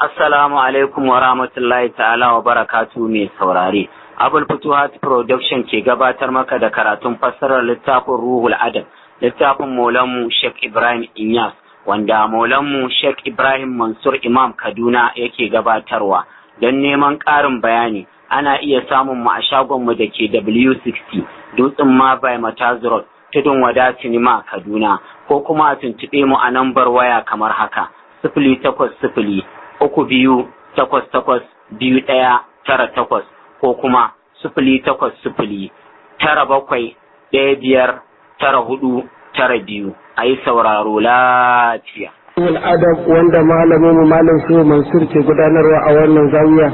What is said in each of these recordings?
Assalamu alaikum wa rahmatullahi ta'ala wa barakatu mai saurare. Abul Futuhat Production ke gabatar maka da karatun fassarar littafin Ruhul Adab, littafin Maulanmu Sheikh Ibrahim Inyas, wanda Maulanmu Sheikh Ibrahim Mansur Imam Kaduna yake gabatarwa. Don neman ƙarin bayani, ana iya samun mu a shagonmu da ke W60, Dutsen Ma by Mataz Road, Tudun Wada Sinima Kaduna, ko kuma a tuntuɓe mu a nambar waya kamar haka, 08032882198 ko kuma 08097159492 a yi sauraro lafiya. Adab wanda malamin Malam Shehu Mansur ke gudanarwa a wannan zawiya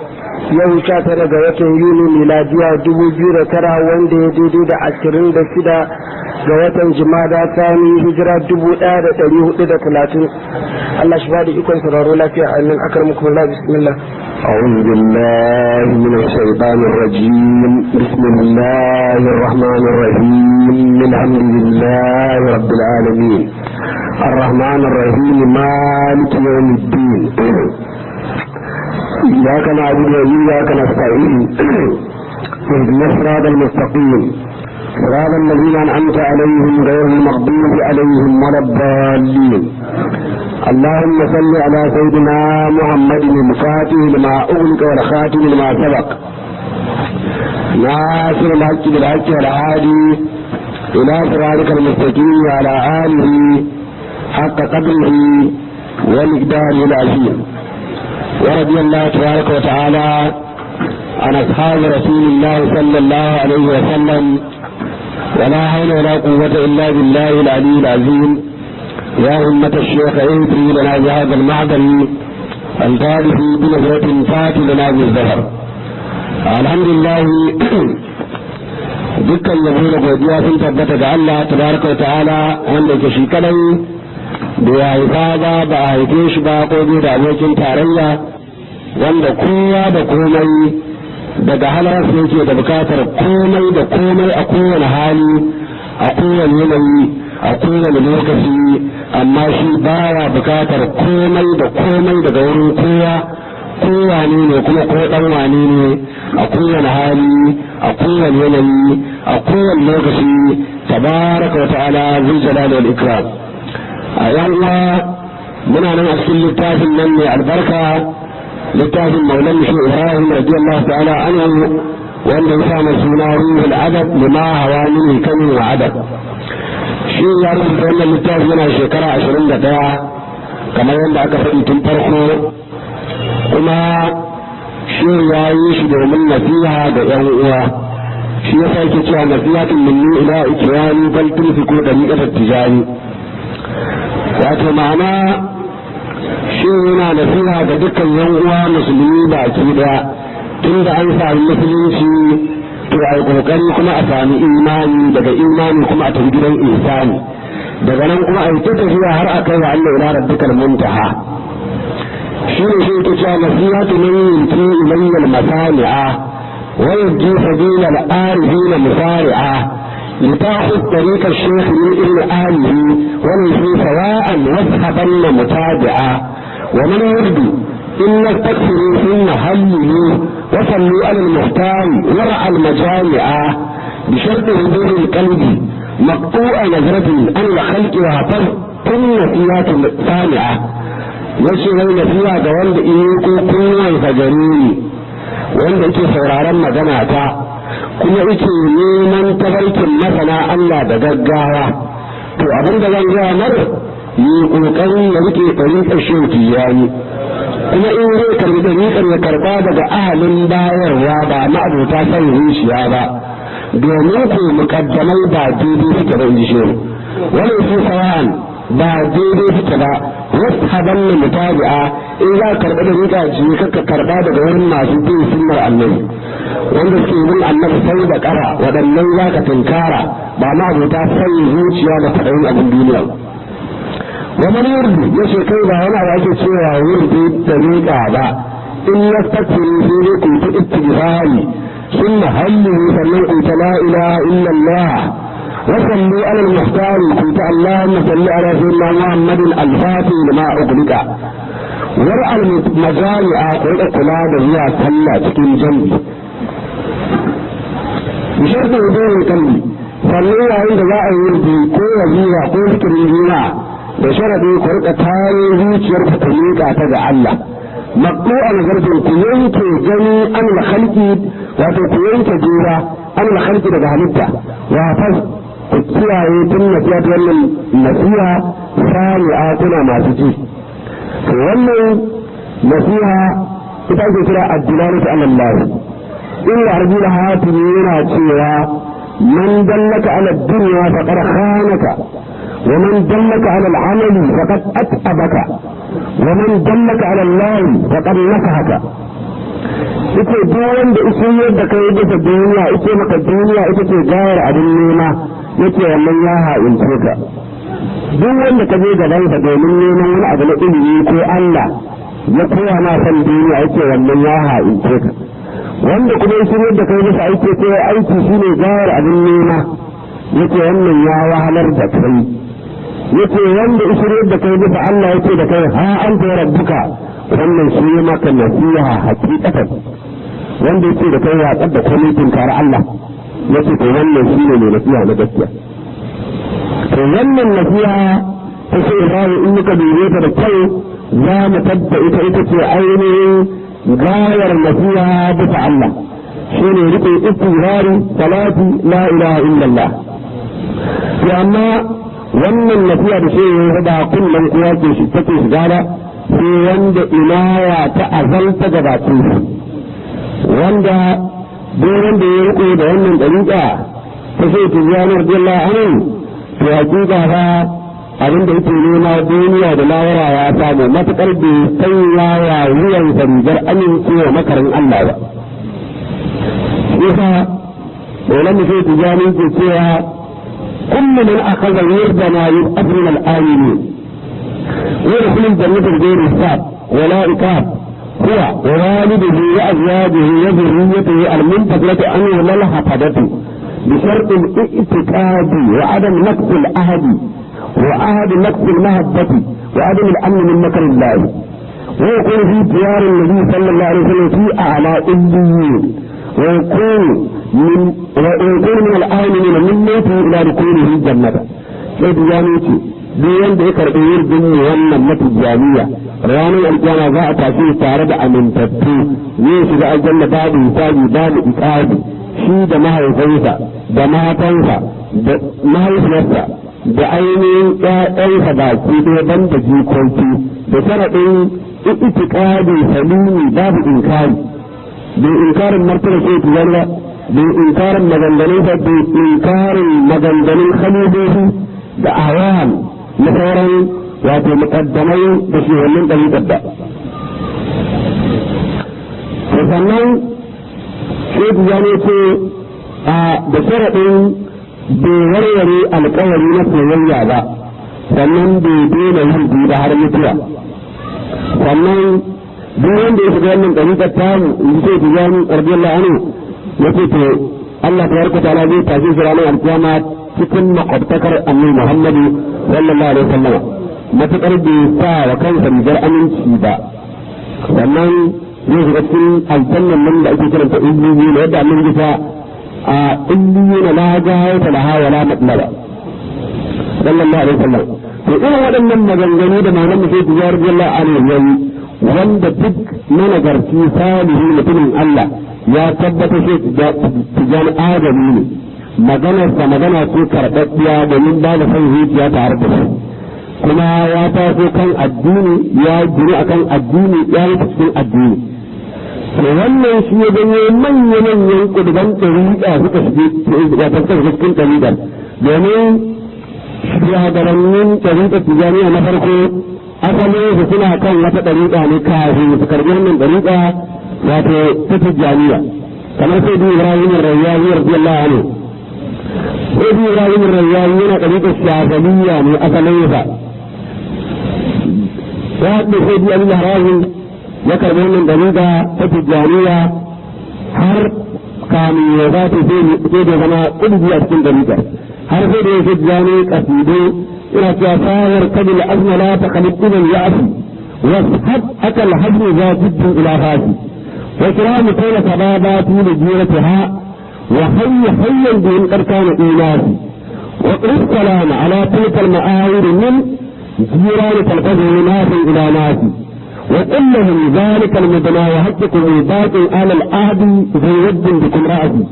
yau 19 ga watan Yuni miladiya 2009 wanda ya daidai da 26 ga watan Jumada Thani hijira 1430. Allah shi ba da ikon sauraro lafiya a nan akarmukum Allah bismillah. أعوذ بالله من الشيطان الرجيم بسم الله الرحمن الرحيم الحمد لله رب العالمين الرحمن الرحيم مالك يوم الدين إياك نعبد وإياك نستعين اهدنا الصراط المستقيم صراط الذين أنعمت عليهم غير المغضوب عليهم ولا الضالين اللهم صل على سيدنا محمد الفاتح لما أغلق والخاتم لما سبق ناصر الحق بالحق والهادي إلى صراطك المستقيم وعلى آله حق قدره ومقداره العظيم ورضي الله تبارك وتعالى عن أصحاب رسول الله صلى الله عليه وسلم ولا حول ولا قوة إلا بالله العلي العظيم يا أمة الشيخ اهدي لنا بهذا المعدن الفارس بنظرة فاتي لنا بالظهر. الحمد لله dukkan yabo da godiya sun tabbata ga Allah tabaraka wa ta'ala wanda ke shi kadai da ya haifa ba a haife shi ba ko bai da abokin tarayya, wanda kowa da komai daga halarsa yake da bukatar komai da komai a kowane hali a kowane yanayi a kowane lokaci, amma shi baya bukatar komai da komai daga wurin kowane ne kuma ko dan wane ne a kowane hali a kowane yanayi a kowane lokaci tabaraka wa ta'ala zul jalali wal ikram. a yan uwa muna nan a cikin littafin nan mai albarka, littafin maulan Shehu Ibrahim radiyallahu ta'ala anhu wanda ya sa suna Ruhul Adab lima hawa min kamin wa adab. shi ya rubuta wannan littafi yana shekara 21 kamar yadda aka faɗi tun farko, kuma shi ya yi shi domin nasiha ga yan uwa. shi ya sa yake cewa nasihatun minni ila ikrani bal tunfiqu dariqat tijani, wato ma'ana shi yana nasiha ga dukkan yan uwa musulmi baki daya. tunda an sami musulunci to ai kokari kuma a sami imani, daga imani kuma a tafi gidan ihsani, daga nan kuma ai ta tafiya har a kai wa Allah ila rabbikal muntaha. shi ne shi ke cewa nasihatu min yunti ilayya al-masani'a wa yajji sabila al-arifina musari'a لتأخذ طريق الشيخ من ابن آله وليس سواء واذهبا متابعا ومن يرد إن تكفروا ثم هله وصلوا على المختار ورع المجامع بشرط حضور القلب مقطوع نظرة عن الخلق وهفر كل نسيات سامعة يشغل نسيها دوان بإيكو كل فجروني وان يكي سورارا مجمعتا kuma yake neman tabarkin masana Allah da gaggawa. to abin da zan gaya mar yi kokarin da muke ɗariƙar shauki yayi, kuma in zai karbi ɗariƙar ya karba daga ahalin bayarwa ba ma'abota san zuciya ba, domin ku muƙaddamai ba daidai suke ba in shehu wani su sawa'an ba daidai suke ba. wasu haban na mutabi'a in za ka karɓi ɗariƙa ce ka karɓa daga wurin masu bin sunnar annabi wanda suke bin annabi sai da ƙara, waɗannan za ka tunkara ba ma abota sai zuciya da faɗayin abin duniya. wani yurdu ya ce kai ba wani abu ake cewa yurdu da riƙa ba, in ya tattiri sai dai ku ta istighfari sunna hallu sannan ku ta la ilaha illallah وصلوا على المختار كنت اللهم صل على سيدنا محمد الفاتح لما أغلق war al-majali'a ko da kula da zuwa sallah cikin jami'i bishartin wudu'in kalbi sannan yayin da za a yi rubu ko wazifa ko zikirin juna da sharadin ku rika tare zuciyar ku ta miƙa ta ga Allah maqtu'an zarfin ku yanke gani an khalqi wato ku yanke jura an khalqi daga halitta wa fas ku kiyaye tun nasiha ta wannan nasiha sami'a kuna masu ji to wannan nasiha ita ake kira ad-dilalatu ala Allah illa arbila hatimi yana cewa man dallaka ala ad-dunya faqad khanaka wa man dallaka ala al-amali faqad at'abaka wa man dallaka ala Allah faqad nasahaka ita duk wanda ita yadda kai bisa duniya ita maka duniya ita ce gayar abin nema yake wannan ya ha'ince ka duk wanda ka je gaban sa domin neman wani abu na ilimi ko Allah ya koya ma san duniya yake wannan ya ha'ince ka wanda kuma ya shirya da kai bisa aiki ko aiki shine gayar abin nema yake wannan ya wahalar da kai yake wanda ya shirya da kai bisa Allah yake da kai ha anta rabbuka wannan shi ne maka nasiha hakikatan wanda yake da kai ya tsada komai tinkar Allah yake to wannan shi ne mai nasiha na gaskiya to wannan nasiha ta ce Ibrahim in muka dube ta da kai za mu tabba ita ce ainihin gayar nasiha bisa Allah shi ne rike istighfari salati la ilaha illallah to amma wannan nasiha da shi ya da kullum kowa ke shi take shiga da sai wanda inaya ta azalta gabatin shi wanda duk wanda ya riko da wannan dariƙa ta sai tijani radiyallahu anhu to hakika fa abin da yake nema duniya da lawara ya samu matukar bai sanya ya wuyan rigar amincewa makarin Allah ba yasa dole mu sai tijani ke cewa kullu man akhadha yurdana yub'athun al-aminin ويدخل الجنة بغير حساب ولا عقاب هو ووالده وأزواجه وذريته المنتقلة عنه ولا حفظة بشرط الاعتقاد وعدم نقص العهد وعهد نقص المهبة وعدم الأمن من مكر الله ويكون في ديار النبي صلى الله عليه وسلم في أعلى إليين ويكون من الآمنين من موته إلى دخوله الجنة فديانيتي duk wanda ya karɓi yurdin ne wannan matijaniya ranar alƙiyama za a tashi tare da amintattu zai shiga aljanna babu hisabi babu iqabi shi da mahaifinsa da matansa da mahaifiyarsa da ainihin ƴaƴansa baki ɗaya ban da jikoki da sharaɗin itiqadi salimi babu inkari bai inkarin martaba sai tijani ba bai inkarin maganganunsa bai inkarin maganganun khalifofi da awam na sauran wato muƙaddamai da shi wannan ɗariƙar da. Sannan Shehu ya ne ce da sharaɗin bai warware alƙawari na soyayya ba, sannan bai daina yin duba har mutuwa. Sannan duk wanda ya shiga wannan ɗariƙar tamu in ji Shehu ya ne radiyallahu anhu ya ce to Allah tabaraka ta'ala zai tashi shi ranar alƙiyama cikin makwabtakar annabi Muhammadu sallallahu alaihi wasallam matakar bai sa wa kansa rigar aminci ba sannan zai shiga cikin aljannan nan da ake kiranta illiyi na yadda annabi ya sa a illiyi na la gayata laha wa la matlaba sallallahu alaihi wasallam to irin waɗannan maganganu da malamin sai tijjar radiyallahu anhu yayi wanda duk managarci salihi mutumin Allah ya tabbata sai tijjar adami ne maganarsa magana ce karɓaɓɓiya domin ba da son zuciya tare da su kuma ya taso kan addini ya gini akan addini ya yi cikin addini to wannan shi ya ganye manya-manyan kuduban ɗariƙa suka shige cikin ɗariƙar domin shugabannin ɗariƙar tijaniya na farko asalin su suna kan wata ɗariƙa ne kafin su karɓi wannan ɗariƙa wato ta tijaniya kamar sai biyu Ibrahim Rayyahi radiyallahu anhu sai Ibrahim Rayyani yana ɗariƙar shafaliya ne asalinsa ya haɗe sai biyu abin harajin ya karɓi wannan ɗariƙa ta tijjaniya har kamin ya za ta sai da zama ƙudubi a cikin ɗariƙa har sai da ya tijjani ƙasidu ina cewa sayar kabil azmala ta khalidin ya afi واصحب أكى الحجم ذا جد إلى فاسي وكرام طول سباباتي لجيرتها وحي حيا بهم قد كان إيناسي واقرب السلام على تلك المآير من جيران تلقده ناس إلى ناس وقل لهم ذلك المدنى وحقكم الباقي على العهد في ود بكم رأسي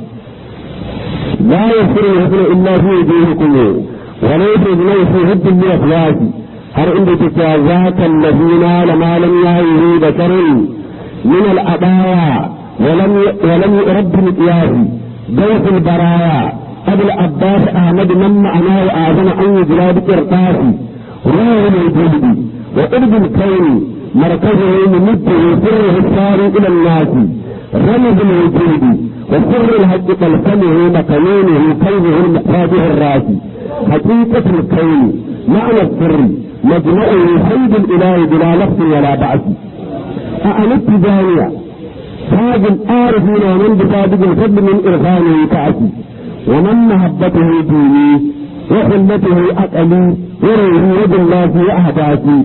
لا يسر الحسن إلا في وجوهكم وليس إليه في ود من أفواسي هل عندك ذاك الذي نال ما لم يعيه بشر من الأبايا ولم يرد مقياس ضيف البرايا أبو العباس أحمد من معناه أعظم أن يجلى بقرطاس روح الوجود وقرب الكون مركزه ممده سره الساري إلى الناس رمز الوجود وسر الحق تلفمه مكنونه كونه المفاتيح الراسي حقيقة الكون معنى السر مجمعه حيد الإله بلا لفظ ولا بعث أأنت جانية تاج العارفين ومن بصادق الفضل من إرفانه كعسي ومن محبته ديني وخلته أقلي وروحي وجلاتي وأحداثي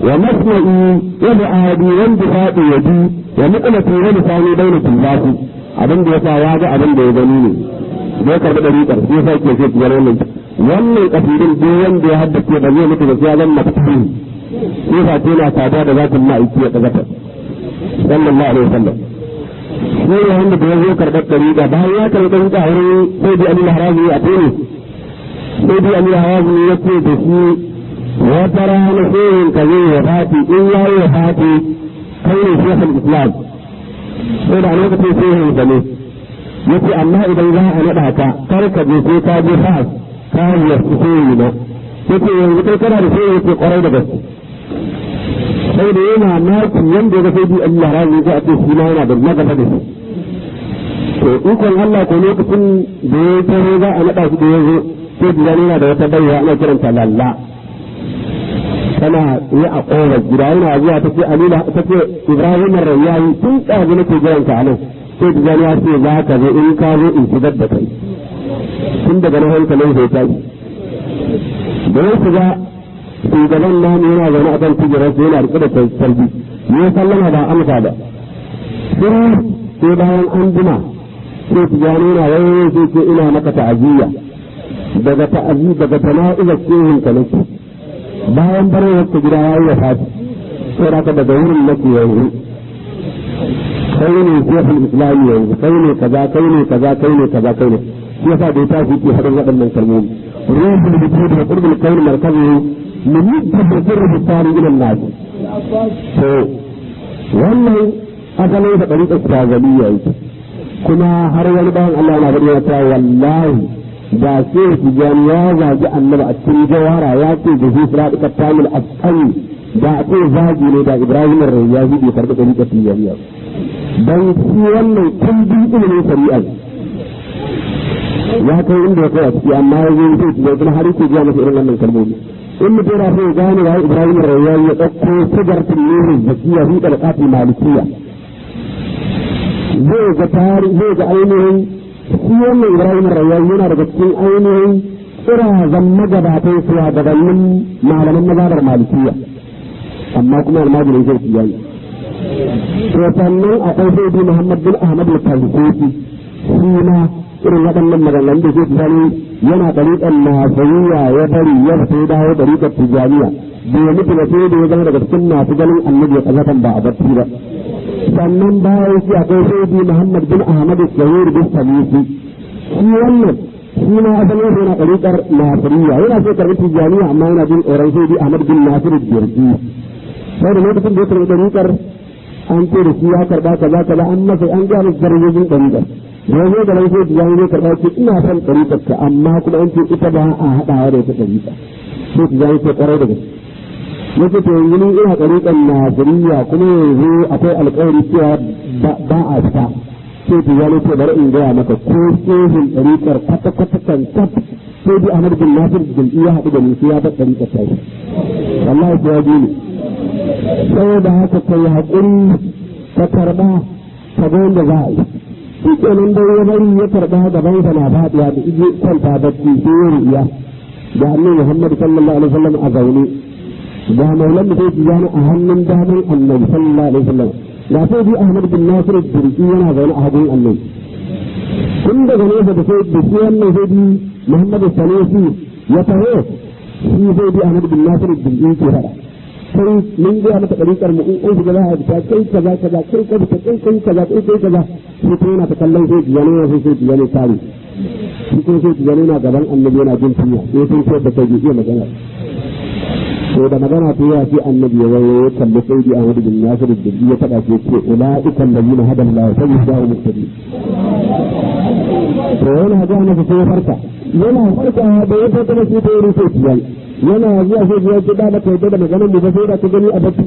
ومسمعي وبعادي وانتفاق يدي ومقلتي ولساني بين تنفاسي abin da ya sa ya ga abin da ya gani ne zai karɓi ɗariƙar sai sa ke sai tiyar wannan kasidin duk wanda ya haddace ba zai mutu da sai ya zama fahimi sai fa tana sada da zatin ma'aiki ya daga ta sallallahu alaihi wasallam shi ne wanda da ya zo karɓar ɗariƙa bayan ya karɓi ɗariƙa wurin sai bi Allah harazi a tone sai bi Allah harazi ya ce da shi wata rana sai ka zai ya fati in ya yi ya fati kai ne shekul islam sai da lokacin sai ya zame yace amma idan za a naɗa ka kar ka je sai ka je fas ka yarda sai yi na yace yanzu kai kana da sai yace kwarai da gaske sai da yana maki yanda ya ga sai bi Allah rani ga ce shi ma yana da magana da shi to ikon Allah ko lokacin da ya taho za a naɗa shi da ya zo sai da yana da wata baiwa ana kiranta lalla tana yi a ƙofar gida yana zuwa ta ce Alila ta ce Ibrahim Rayyayi tun ƙazi nake jiran ka anan sai Tijjani ya ce za ka zo in ka zo in shigar da kai tun daga na hankalin sai ta yi da ya shiga shugaban namu yana zaune a kan kujerar sai yana riƙe da sarki ne sallama ba amsa ba sai bayan an jima sai Tijjani yana wayoyi sai ce ina maka ta'aziyya daga tana'izar shehin ka nake bayan barin wata gida ya yi wafati sai da daga wurin nake yanzu kai ne shekul islami yanzu kai ne kaza kai ne kaza kai ne kaza kai ne shi yasa da ya tashi ke haɗin waɗannan kalmomi ruhul wujud da qurbul kawn markazu min yadda sirru bisari ila nas to wannan asalin da ɗariƙar shazaliya yake kuma har wani bayan Allah na bari ta wallahi da sai Tijjani ya zagi annabi a cikin jawara ya ce da shi siratuka tamil asqani da ce zagi ne da Ibrahim Rayyahi bai karɓi ɗariƙar Tijjaniya dan shi wannan kundin ilimin shari'a ya kai inda ya kai a ciki amma ya zo sai Tijjani kuma har yake jiya masa irin wannan kalmomi in mutum yana so ya gane wa Ibrahim Rayyahi ya ɗauko sigartul nurin zakiya fi ɗalƙatul malikiyya zai ga ainihin shi wannan Ibrahim Rayyahi yana daga cikin ainihin kirazan magabatan suwa gabanin malaman mazhabar malikiyya amma kuma almajirin zai Tijjani to sannan akwai sai Muhammad bin Ahmad al-Kalkuti shi ma irin waɗannan maganganun da ke Tijjani yana ɗariƙar nasariya ya bari ya fito dawo ɗariƙar Tijjaniya bai mutu da sai da ya zama daga cikin masu ganin annabi ya kazatan ba a barci ba sannan bayan shi akwai sai Muhammad bin Ahmad al-Shahir bin Salisi shi wannan shi ma asalin sai na ɗariƙar nasariya yana so karɓi Tijjaniya amma yana jin tsoron sai Ahmad bin Nasir al-Jirki sai da lokacin da ya karɓi ɗariƙar an ce da shi ya karɓa kaza an masa an gane darajojin ɗariƙar yanzu da nan sai Tijjani zai karɓa ce ina son ɗariƙar ka amma kuma an ce ita ba a haɗawa da ita ɗariƙa sai Tijjani ce ƙwarai da gaske yake to yanzu ni ina ɗariƙar Najeriya kuma yanzu akwai alƙawari cewa ba a fita sai Tijjani ce bari in gaya maka ko shehin ɗariƙar kwata-kwata kan tab sai bi Ahmad bin Nasir bin iya haɗu da ni sai ya bar ɗariƙar ta shi wallahi sai ya ji ne saboda haka kai haƙuri ka karɓa ka ga yadda za a yi shi kenan dai ya bari ya karɓa gaban sa na faɗiya da ije kwanta bacci sai ya riya da annabi Muhammad sallallahu alaihi wasallam a zaune da maulan da zai yana a hannun daman annabi sallallahu alaihi wasallam da sai bi Ahmad bin Nasir al-Turki yana zaune a hannun annabi tun daga nesa da sai da shi wannan sai bi Muhammad Sanusi ya taho shi sai bi Ahmad bin Nasir al-Turki ke fara sai mun ga mata ɗariƙar mu in an shiga za a ta kai kaza kaza kai kaza kai kaza kai kaza sai ta yana ta kallon sai yana sai yana tare shi kuma sai yana gaban annabi yana jin kunya sai sun ce da kai ji magana to da magana ta yi sai annabi ya wayo kalli sai bi Ahmad bin Nasir da ya fada ce ulaiikal ladina hada Allah fa yusawu muhtadi to yana ga annabi sai farka yana farka da ya fada da shi ta yi sai tiyan yana zuwa sai ya ce da baka yadda da maganar mu ba sai da ka gani a bacci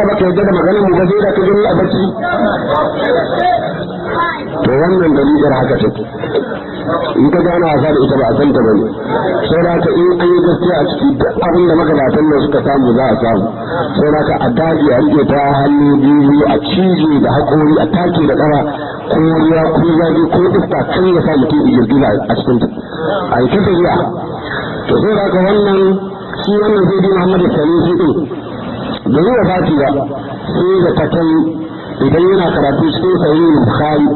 baka yadda da maganar mu ba sai da ka gani a bacci to wannan dalilin haka take in ka gana a da ita ba a san ta bane sai da ka in an yi gaskiya a ciki duk abin da magabatan nan suka samu za a samu sai da ka a daji a rike ta hannu biyu a cije da haƙori a take da ƙara ko ruwa ko zafi ko iska kan ya sa mutum ya girgiza a cikin ta a yi ta tafiya to sai da ka wannan shi wannan sai dai Muhammadu Sanusi din da zuwa fati ba sai da ta kai idan yana karatu cikin sahihul Bukhari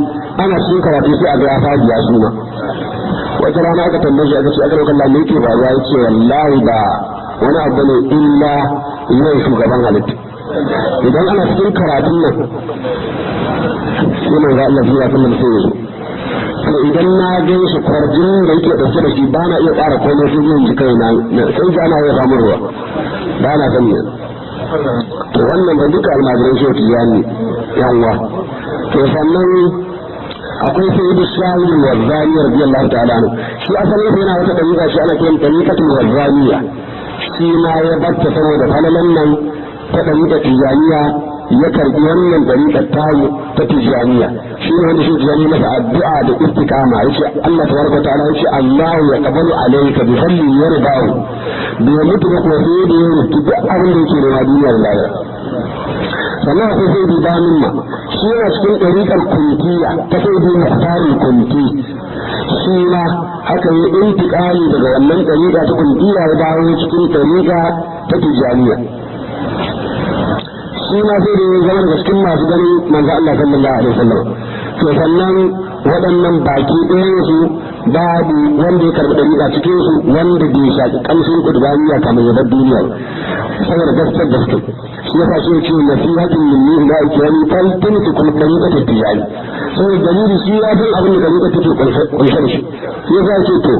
ana cikin karatu sai a ga ya fadi ya suma wata rana aka tambaye shi aka ce aka roƙa Allah me yake faruwa yace wallahi ba wani abu ne illa yau shugaban halitta idan ana cikin karatun nan sai ga Allah ya kallon sai ya to idan na ga shi kwarjin da yake dauke da shi ba na iya tsara komai sai yin ji kai na sai ga ana ya samu ruwa ba na sani to wannan ba duka almajiran shi ya ne yawa to sannan akwai sai da shawil wazani radiyallahu ta'ala anhu shi asalin sai yana wata dariƙa shi ana kiran dariƙatul wazaniya shi ma ya batta saboda falalan nan ta dariƙa tijaniya ya karbi wannan dariƙar tayi ta tijaniya shi ne wanda shi tijani masa addu'a da istiqama yace Allah tabaraka ta'ala yace Allahu ya qabalu alayka bi fadli yardahu bi mutu ko sai da yake duk abin da yake da duniyar lahira sannan akwai sai da damin ma shi yana cikin ɗariƙar kuntiya ta sai da muhtarin kunti shi ma haka yi intiƙali daga wannan ɗariƙa ta kuntiya ya dawo cikin ɗariƙa ta tijaniya shi ma sai da ya zama daga cikin masu gani manzo Allah sallallahu alaihi wasallam to sannan waɗannan baki ɗayan su babu wanda ya karɓi ɗariƙa cikin su wanda bai shaƙi ƙamshin kudubaniya kamar ya bar duniya saboda gaske shi yasa shi ce nasihatin minni ila ikrami fal tunti kul tariqatu tijani sai dalili shi ya san abin da tariqa take kunshe da shi yasa ce to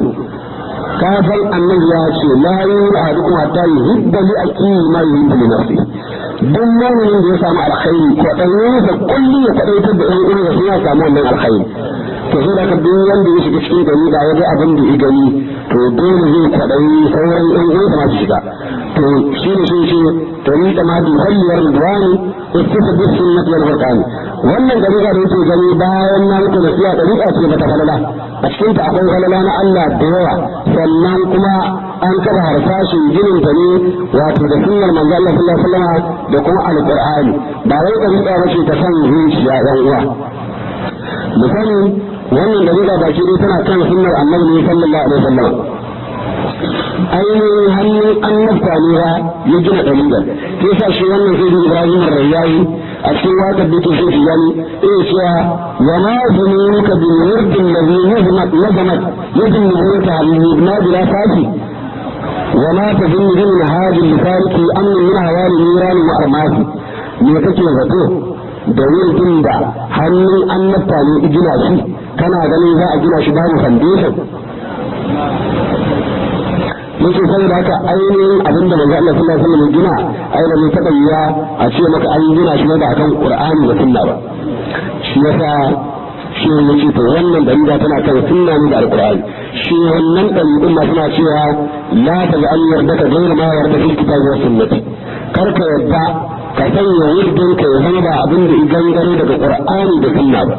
ka san annabi ya ce la yu'adukum hatta yuhibba li akhihi ma yuhibbu li nafsihi duk mu'minin da ya samu alkhairi ko dan yasa kulli ya kadaitar da ɗan uwansa sai ya samu wannan alkhairi to sai da ka duk wanda ya shiga cikin gari da ya ga abin da ya gani to dole zai kwaɗayi sauran ɗan uwansa masu shiga to shi ne shi to ni da ma bi halliyar ridwani istisa bis sunnati wal qur'ani wannan dariƙa da yake gani bayan na muku nasiha dariƙa ce bata falala a cikin ta akwai falala na Allah da yawa sannan kuma an kada harsashin ginin ta ne wato da sunnar manzo Allah sallallahu alaihi wasallam da kuma alqur'ani ba wai dariƙa ba ce ta san zuciya ɗan uwa misali wannan dariƙa ba ce tana kan sunnar annabi sallallahu alaihi wasallam ainihin hannun annabta ne ya gina ɗaliban sai sa shi wannan sai da Ibrahim Rayyayi a cikin waƙar da ke sai gani iya cewa wa ma zunuka bi wurdin ladhi nazamat yadin nubuwata al-ibna bila fati wa ma tazunnu min hadin lifariki amn min hawali niran wa armasi me kake zato da wurdin da hannun annabta ne gina shi kana ganin za a gina shi babu foundation yake saboda haka ainihin abinda manzo Allah sallallahu alaihi wasallam gina ainihin bai taɓa yiwa a ce maka an gina shi ba akan Qur'ani da sunna ba shi yasa shi yake to wannan dalila tana kan sunna ne da Al-Qur'ani shi wannan dalilin ma suna cewa la taj'al yardaka ghayra ma yarda fil kitabi wa sunnati kar ka yadda ka sanya wurin ka ya zama ba abin da idan gare daga Qur'ani da sunna ba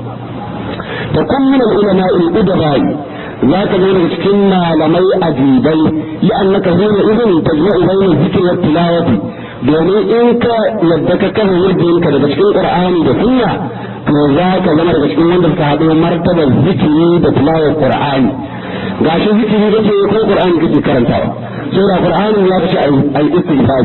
ta kun min al-ulama al-udabai لا تجد كنا لمي أجيبي لأنك هنا إذن تجمع بين الذكر والتلاوة دوني إنك يدك كذا يرد إنك لتشكين القرآن بسنة وذاك لما تشكين من ذلك هذه مرتبة الذكر بتلاوة القرآن gashi zikiri kake ko Qur'ani kake karantawa saboda Qur'ani ya ce ai istighfar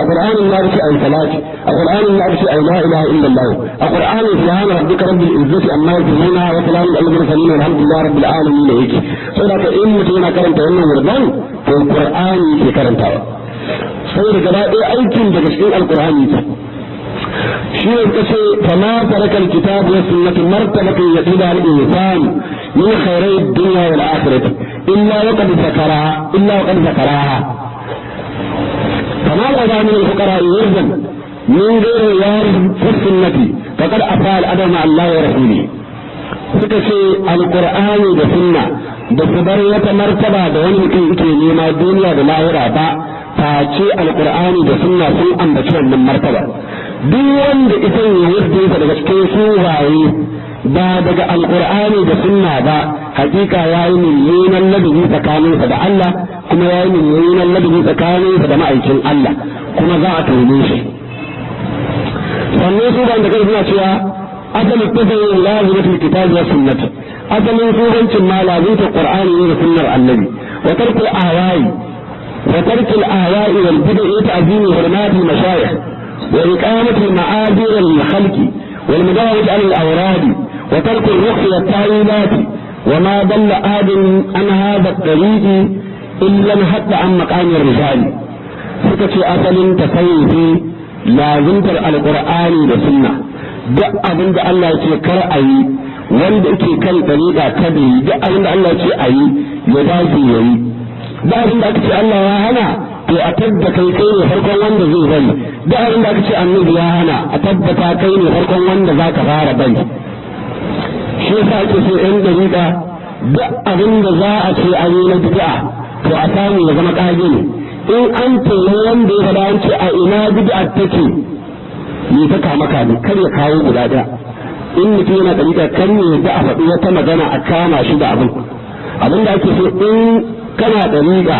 Qur'ani ya ce ai salati Qur'ani ya ce ai la ilaha illallah Qur'ani subhana rabbika rabbil izzati amma yasifun wa salamun alal mursalin walhamdulillahi rabbil alamin yake saboda in mutum yana karanta wannan wurdan to Qur'ani ke karantawa saboda gaba ɗaya aikin daga cikin alqur'ani shi ne kace fama taraka alkitab wa sunnah martabatan yaqida al-insan min khairai ad-dunya wal akhirah illa waqad zakaraha فما الأذى من الفقراء يرزم من غير يارب في السنة فقد أفعل الأدب مع الله ورسوله سكسي القرآن والسنة بصبر وتمرتبة دون يمكن لما الدنيا بالآخرة فاتي القرآن والسنة سوء بشر من مرتبة دون إثن يوجد فلسكي سوء ba daga alqur'ani da sunna ba hakika yayi mummunan ladabi tsakaninsa da Allah kuma yayi mummunan ladabi tsakaninsa da ma'aikin Allah kuma za a tone shi sannan su da kai suna cewa asalin tafayin lazimatul kitab wa sunnah asalin surancin ma lazimta qur'ani ne da sunnar annabi wa tarkul ahwa'i wal bid'i ta'zimi hurmati mashayikh wa iqamati ma'adir al-khalq wal mudawwat al-awrad وترك الرخص والتعويلات وما ضل آد عن هذا الطريق إلا حتى عن مقام الرجال سكتي أصل تصوفي لازمت القرآن والسنة duk abin da Allah ya ce kar a yi wanda yake kan tariqa ta bi duk abin da Allah ya ce a yi ya dace ya yi duk abin da aka ce Allah ya hana to a tabbata kai ne farkon wanda zai bari duk abin da aka ce annabi ya hana a tabbata kai ne farkon wanda zaka fara bari shi yasa ake so ɗan dariƙa duk abin da za a ce a yi na bid'a to a samu ya zama ƙage ne in an tsaye wanda ya faɗa an ce a ina bid'a take ne ta kama kame kar ya kawo guda ɗaya in mutum yana dariƙa kan ne da a faɗi wata magana a kama shi da abin da ake so in kana dariƙa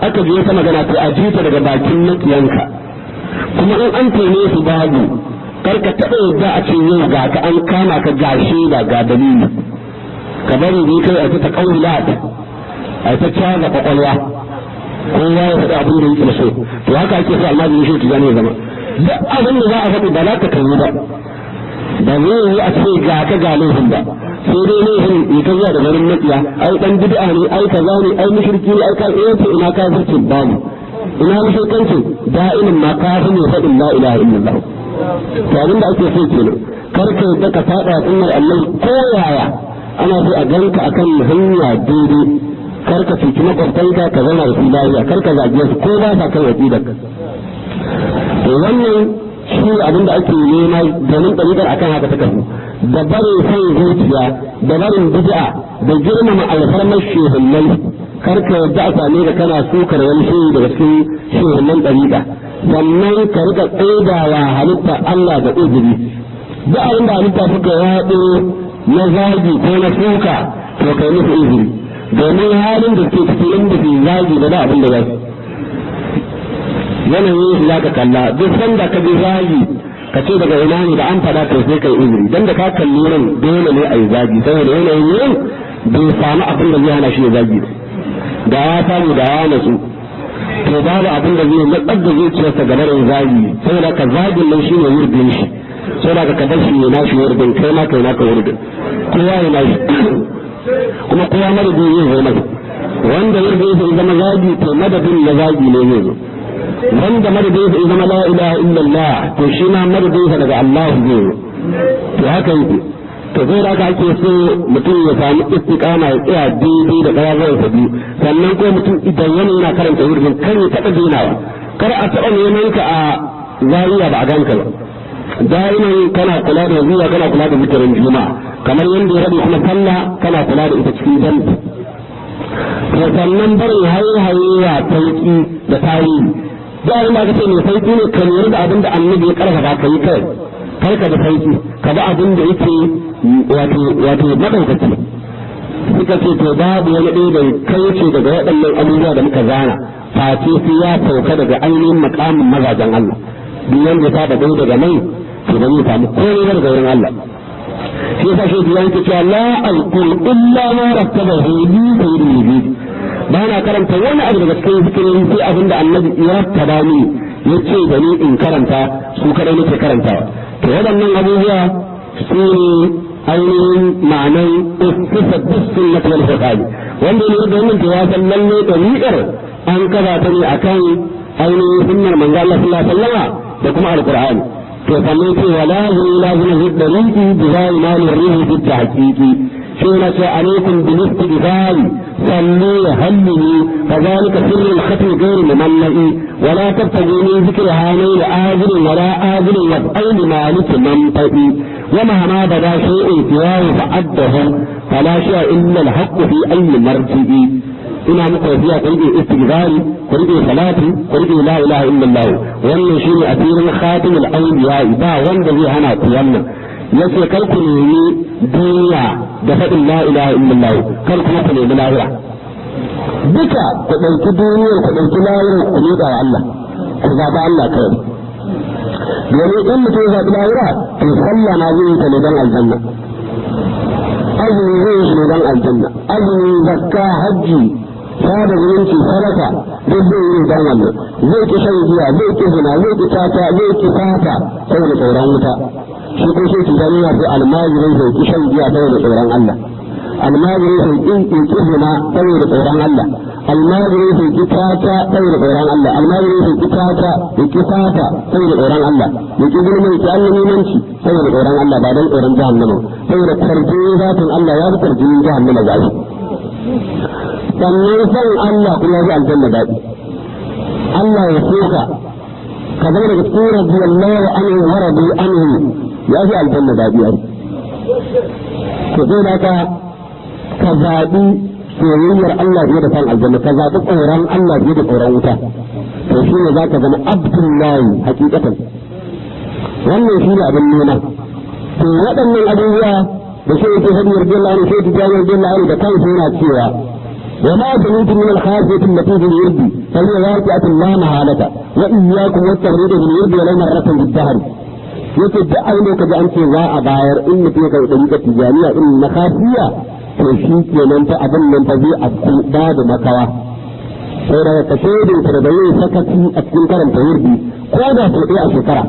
aka je wata magana to a ji ta daga bakin makiyanka kuma in an tsaye su babu karka taɓa yadda a ce yau ga ka an kama ka gashi da ga dalili ka bari ne kai a ta kaulat a ta caza kwakwalwa kowa ya faɗi abin da yake so to haka ake so amma bai shi ta zama duk abin da za a faɗi ba za ka kai ba zai yi a ce ga ka ga laifin ba sai dai laifin ya ta zuwa da garin matsiya ai dan bid'a ne ai kaza ne ai mushriki ne ai ka ina kafirci babu ina mushrikanci da'imin ma kafin ne faɗin la ilaha illallah to abin da ake so kenan kar ka yadda ka fada sunnar Allah ko yaya ana so a ganka akan hanya daidai kar ka cuci makwabtanka ka zama da su lafiya kar ka zage su ko ba sa kan aqidar to wannan shi abin da ake nema domin ɗariƙar akan haka ta kafu da barin son zuciya da barin bid'a da girmama alfarmar shehunnai kar ka yadda a same ka kana sukar wani shehu daga cikin shehunnan ɗariƙa sannan ka rika tsaidawa halitta Allah da uzuri duk abin da halitta suka yaɗo na zagi ko na suka to kai musu uzuri domin halin da suke cikin inda su zagi da abin da za su yanayin su za ka kalla duk sanda ka bi zagi ka ce daga ina ne da an faɗa to sai kai uzuri dan da ka kalli nan dole ne a yi zagi saboda yanayin yin bai samu abin da zai hana shi ya zagi da ya samu da ya nasu to babu abin da zai matsar da zuciyarsa game da zagi saboda ka zagin nan shine wurbin shi saboda ka kadar shi ne nashi wurbin kai ma kai naka wurbin kowa ya nashi kuma kowa madadin zai zo masa wanda wurbin zai zama zagi to madadin na zagi ne zai zo wanda madadin zai zama la ilaha illallah to shi ma madadin sa daga Allah zai zo to haka yake to zai da ake so mutum ya sami istiqama ya tsaya daidai da ƙararrawar sa biyu sannan ko mutum idan yana karanta wurin kan ya taɓa denawa kar a taɓa neman ka a zariya ba a ganka ba da'iman kana kula da zuwa kana kula da zikirin juma'a kamar yadda ya rabe kuma sallah kana kula da ita cikin jami'i to sannan barin haihayewa sauki da tarihi da abin da aka ce mai sauki ne kan da abin da annabi ya karfafa ka yi kai karka da sauki ka ba abin da yake wato madaukaki suka ce to babu wani ɗaya da kai ce daga waɗannan abubuwa da muka zana face sai ya sauka daga ainihin makamin mazajen Allah duk wanda ta da dai daga nan to ba zai samu komai daga wurin Allah shi yasa shi ya yake cewa la alqul illa ma rattabahu li sayyidil wujud ba na karanta wani abu daga cikin zikirin sai abin da annabi ya tada ni ya ce da ni in karanta su kadai nake karantawa to waɗannan abubuwa su ne ainihin ma'anan istisa bisin na tuwal fasali wanda ne da wannan ya san lalle da ni'ar an kaza ta ne akan ainihin sunnar manzo Allah sallallahu alaihi wasallam da kuma alqur'ani to sannan ce wala lazina hiddariki bi zai mali rihi fi tahqiqi شينا عليكم بالاستغفار صلوا هلوا فذلك سر الختم غير مملئ ولا تبتغوا من ذكر هانين آجل ولا آجل وفعل مالك منطقي ومهما بدا شيء سواه فعده فلا شيء إلا الحق في أي مرجع ina muku wasiya ku rike istighfari ku rike salati ku rike la ilaha illallah wannan shine asirin khatimul anbiya ba wanda zai hana ku wannan yace kar ku nemi duniya da faɗin la ilaha illallah kar kuma ku nemi lahira duka ku ɗauki duniyar ku ɗauki lahira ku miƙa wa Allah ku zaɓi Allah kawai domin in mutum zaɓi lahira to sallah na zai ta ne don aljanna azumi zai yi ne don aljanna azumi zakka hajji sada zumunci sadaka duk zai yi don wannan zai ki shan giya zai ki zina zai ki tata zai ki fata saboda tsoron wuta shi ko sai ki gani sai almajirin sai ki shan giya saboda tsoron Allah almajirin sai ki zina saboda tsoron Allah almajirin sai ki tata saboda tsoron Allah almajirin sai ki tata ya ki fata saboda tsoron Allah ya ki gulmin ki annabimanci saboda tsoron Allah ba dan tsoron jahannama saboda tarjini zatin Allah ya fi tarjini jahannama gashi sannan san Allah kuma ya aljanna daɗi Allah ya soka ka zama daga cikin radiyallahu anhu wa radu anhu ya fi aljanna daɗi ai to sai da ka zaɓi soyayyar Allah fiye da san aljanna ka zaɓi tsoron Allah fiye da tsoron wuta to shi ne za ka zama abdullahi hakikatan wannan shi ne abin nuna to waɗannan abubuwa da shi yake hadi radiyallahu anhu sai tijani radiyallahu anhu da kansa yana cewa وما تريد من الخافية التي في الورد فهي واقعة لا محالة وإياكم والتغريد في الورد ولو مرة بالدهر يتدعى إليك بأنت ذا أباير إن فيك طريقة تجانية إن خافية تشيك من تأذن من تبيع السلطاد مكوى فإذا يتشهد تربيه سكتي أتكين كرم توردي قوضا سوطيع شكرا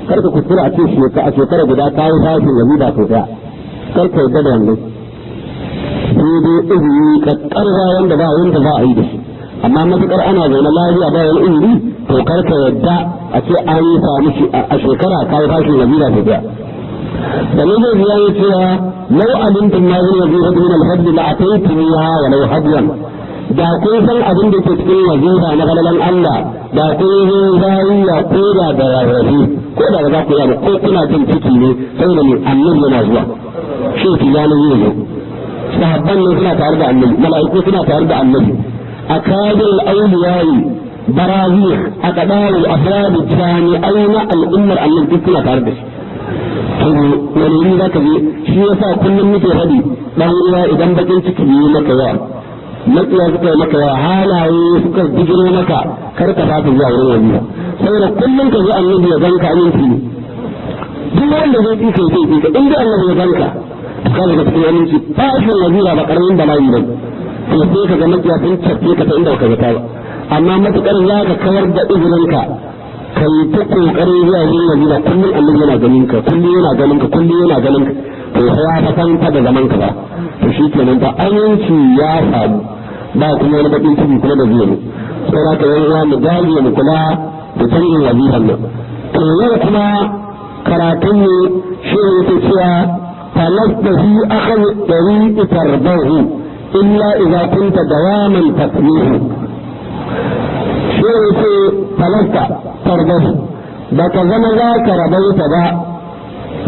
كرك كسر أتيش شكرا بدا كاو فاشي وزيدا سوطيع كرك يدد عنه sai dai izini kakkarwa wanda ba wanda za a yi da shi amma matukar ana zaune lafiya ba wani izini to karka yadda a ce an yi samu a shekara kawo fashin wazira ta biya da ne zai biya ya cewa lau alimtum ma zai wazira min alhaddi la ataytuha wa law hadwan da kun san abin da ke cikin wazira na galalan Allah da kun zo zariya ko da rarrafe ko da za ku yi ko kuna jin ciki ne saboda ne annabi yana zuwa shi tijanin yi ne sahabban ne suna tare da annabi mala'iku suna tare da annabi akadul awliya'i barazih akadal afrad jami'aina al-ummar annabi suna tare da shi to wani ne zaka ji shi yasa kullum muke hadi dan uwa idan bakin ciki ne maka yawa makiya suka yi maka yawa halaye suka bijiro maka kar ka fata zuwa wurin wani saboda kullum ka ji annabi ya ganka aminci ne duk wanda zai fi kai sai ka inda annabi ya ganka kada ka cikin aminci fashin wazira ba karamin bala'i ba to sai ka ga makiya sun tafi ka ta inda ka ga tawa amma matukar za ka kawar da izininka kai ta kokarin zuwa yin wazira kullum annabi yana ganin ka kullum yana ganin ka kullum yana ganin ka to sai ya san ka da zaman ka ba to shi kenan ba aminci ya samu ba kuma wani bakin ciki kuma da zuwa ne sai za ka yi mu dage mu kula da canjin waziran nan to yau kuma karatun ne shi ne yake cewa فلست في أخذ الطريق ترضاه إلا إذا كنت دواما تقنيه شيء فلست ترضاه بك ذاك رضيت ذا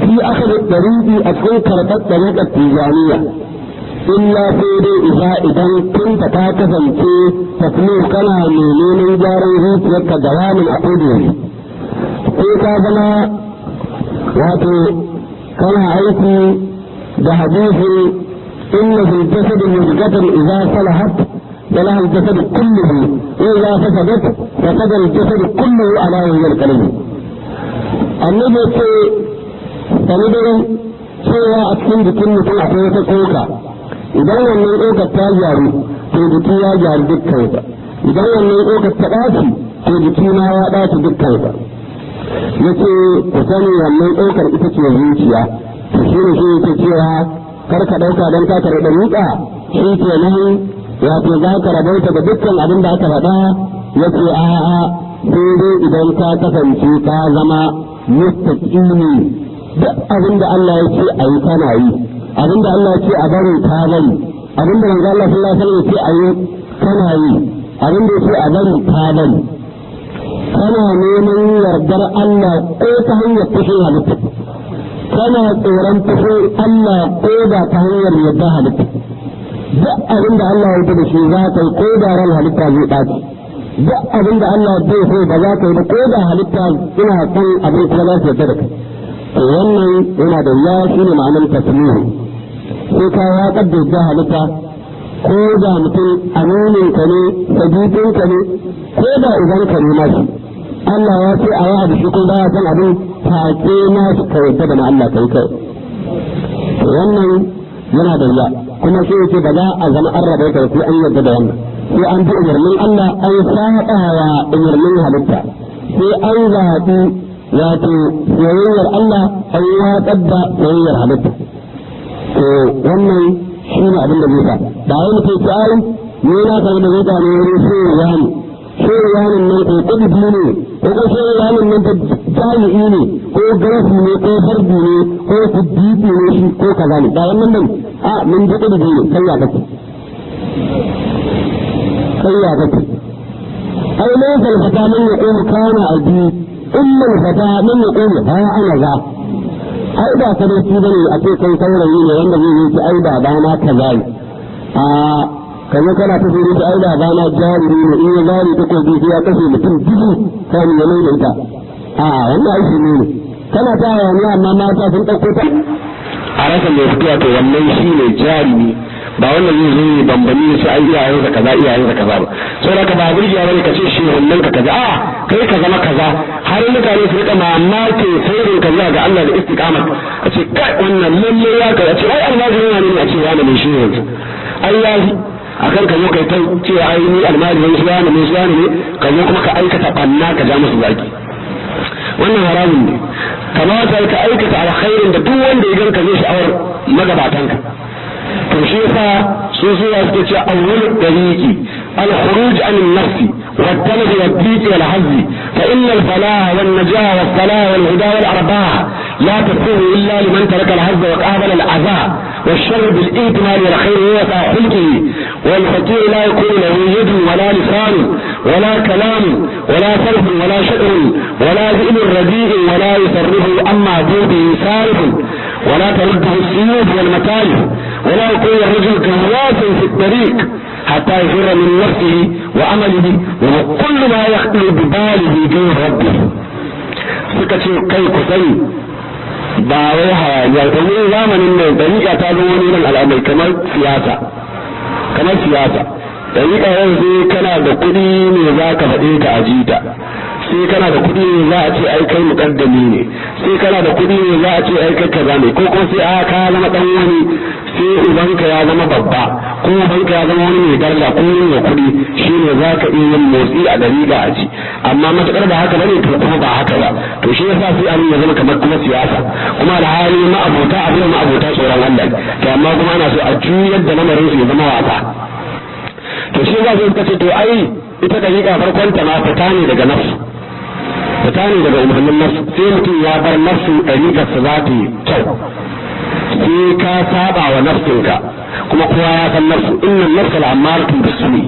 في أخذ الطريق أكون كرت الطريق التجانية إلا إذا كنت كاكفا في تقنيه كما من جاره لك دواما أقوده في كذا واتو كان عيسي بحديث إن في الجسد مزجة إذا صلحت فلها الجسد كله وإذا فسدت فسد الجسد كله على وجه القلب النبي سندري سوى أكسن بكل سنة كوكا إذا من أوكا تاجاري to jiki ya gyaru dukkansa idan wannan tsokar ta ɓaci to jiki ma ya ɓaci dukkansa yace ku sani wannan tsokar ita ce zuciya to shi ne shi yake cewa kar ka ɗauka don ka karɓi riƙa shi ke nan wato za ka rabauta da dukkan abin da aka faɗa yace a'a sai dai idan ka kasance ka zama mustaqimi duk abin da Allah ya ce a yi kana yi abin da Allah ya ce a bari ka bari abin da manzo Allah sallallahu alaihi wasallam ya ce a yi kana yi abin da ya ce a bari ka bari kana neman yardar Allah ko ta hanyar fushin halitta kana tsoron fushin Allah ko da ta hanyar yardar halitta duk abin da Allah ya da shi za ka yi ko da ran halitta zai ɓaci duk abin da Allah bai so ba za ka yi ba ko da halitta suna son abin kuma za su yarda da kai to wannan yana da wuya shi ne ma'anar tasmihu sai ka ya kaddasa halitta ko da mutum aminin ka ne sajidin ka ne ko da idan ka ne mashi Allah ya ce a yi abu shi ko ba ya san abin take na shi ka yarda da na Allah kai kai to wannan yana da wuya kuma sai yake ba za a zama an rabe ka sai an yarda da wannan sai an bi umarnin Allah an saba wa umarnin halitta sai an zaɓi wato soyayyar Allah an watsar da soyayyar halitta to wannan shi ne abin da zai sa ba wai mutum ce ai ne na kan da zai ta ne wurin soyayya ne nan ko kudi ne ko soyayya nan ta jami'i ne ko garafi ne ko fardi ne ko kudditi ne shi ko kaza ne ba wannan nan a mun ji kudi ne kai ya kace ai ne zalfata min ya ko kana albi illa alfata min ya ko ha ana za ai da sadauki bane a ce kai saurayi ne wanda zai yi ai da bana kaza a kamar kana ta zuri da ai da bana jariri ne in ya zari ta ko sai ya kashe mutum dubu kan ya mai da ita a wannan aiki ne kana ta yawa amma mata sun dauko ta a rasa mai fitowa to wannan shi ne jarimi ba wannan zai zo ne bambami su ai iyayen ka kaza ba so da ka ba burgiya bane ka ce shi wannan ka kaza a kai ka zama kaza har mutane su rika mamaki sirrin ka zuwa ga Allah da istiqama a ce kai wannan lalle ya ka ce ai Allah zai ne a ce wani ne shi yanzu Allah akan ka zo kai ta ce ai ni almajirin shi ne ka zo kuma ka aikata banna ka ja musu zaki wannan haramun ne kamata ka aikata alkhairin da duk wanda ya ganka zai sha'awar magabatanka to shi yasa su suke cewa awwalul tariqi al-khuruj an an-nafs wat-talab wad-dhiq wal-hazz fa inna al-falah wan-najah was-salah wal-huda wal-arbah la takunu illa liman taraka al-hazz wa qabala al-adha والشر بالإيمان والخير وفاء خلقه والفقير لا يكون له يد ولا لسان ولا كلام ولا صرف ولا شعر ولا ذئب رديء ولا يصرفه عن معبوده صارف ولا ترده السيوف والمتالف ولا يكون الرجل كهواسا في الطريق حتى يفر من نفسه وعمله وكل ما يخطر بباله دون ربه سكتي كيف سيء ba wai hayaniya domin zamanin nan dariƙa ta zo wani nan al'amari kamar siyasa dariƙa yanzu kana da kuɗi ne za ka faɗe ka ajita sai kana da kuɗi ne za a ce ai kai muƙaddami ne sai kana da kuɗi ne za a ce ai kai kaza ne ko sai a ka zama dan wani sai ubanka ya zama babba ko ubanka ya zama wani mai daraja ko wani mai kuɗi shine za ka iya yin motsi a dariƙa a ci amma matakar ba haka bane to kuma ba haka ba to shi yasa sai an ya zama kamar kuma siyasa kuma da hali ma'abota abin ma'abota tsoron Allah to amma kuma ana so a juyar da lamarin su ya zama wasa to shi za su kace to ai ita dariƙa farkon ta ma fita ne daga nafsu daga umarnin nafsu sai mutum ya bar nafsu dariƙarsa za ta yi kyau sai ka saba wa nafsinka kuma kowa ya san nafsu innan nafsa al'amaratu bismi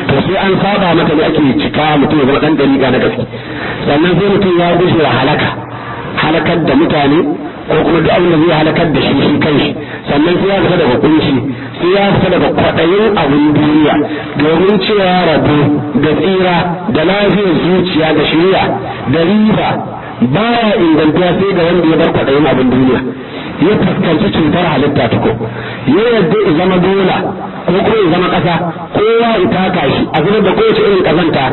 to sai an saba mata ne ake cika mutum ya zama dan dariƙa na gaske sannan sai mutum ya gushe da halakar da mutane ko kuma duk abin da zai halakar da shi kanshi sannan sai ya fita daga kunshi sai ya fita daga kwaɗayin abin duniya domin cewa rabu da tsira da lafiyar zuciya da shiriya da riba baya ingantuwa sai ga wanda ya bar kwaɗayin abin duniya ya fuskanci cutar halitta tuko ya yadda ya zama dola ko kuma ya zama ƙasa kowa ya taka shi a zubar da kowace irin ƙazanta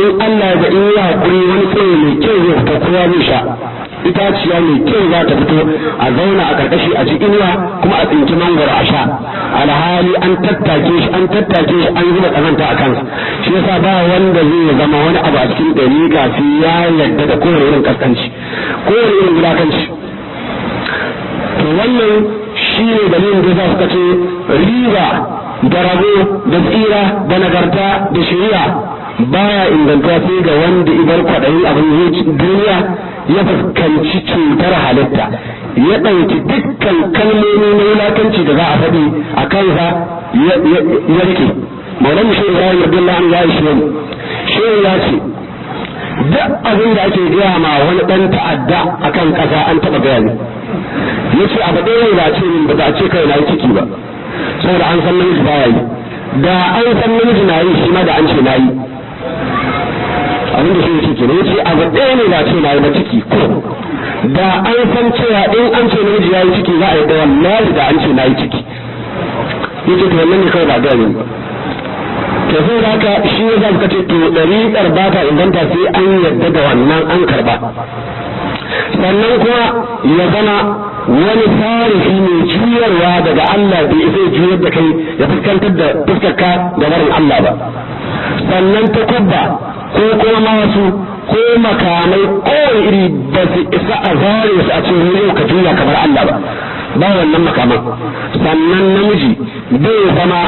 in Allah ya ga in ya hakuri wani tsaye mai kyau zai fita kowa zai sha itaciya mai kyau za ta fito a zauna a karkashi a cikin inuwa kuma a tsinki mangoro a sha alhali an tattake shi an zuba kazanta a kansa shi yasa ba wanda zai zama wani abu a cikin dariƙa sai ya yarda da kowane irin kaskanci kowane irin wulakanci to wannan shi ne dalilin da za su kace riba da rabo da tsira da nagarta da shari'a baya inganta sai ga wanda ibar kwaɗayin abin duniya ya fuskanci cutar halitta ya ɗauki dukkan kalmomi na wulakanci da za a faɗi a kansa ya rike maulan shi Ibrahim Abdullahi ya yi shi ya ce duk abin da ake gaya ma wani ɗan ta'adda akan ƙasa an taɓa gaya ne ya ce abu ɗaya ba ce min ba za a ce kai na yi ciki ba saboda an san namiji ba ya yi da an san namiji na yi shi ma da an ce na yi abin da shi ne ciki ne ya ce abu ɗaya ne ba ce na yi ba ciki ko da an san cewa in an ce namiji ya yi ciki za a yi da wallahi da an ce na yi ciki ya ce to wannan ne kawai ba gaya min ba to sai da haka shi ya za ka ce to ɗariƙar ba ta inganta sai an yarda da wannan an karɓa sannan kuma ya zama wani tarihi mai juyarwa daga Allah bai isa juyar da kai ya fuskantar da fuskarka da barin Allah ba sannan ta kubba ko kuma masu ko makamai kowane iri ba su isa a zare su a cikin yau ka juya kamar Allah ba wannan makaman sannan namiji bai zama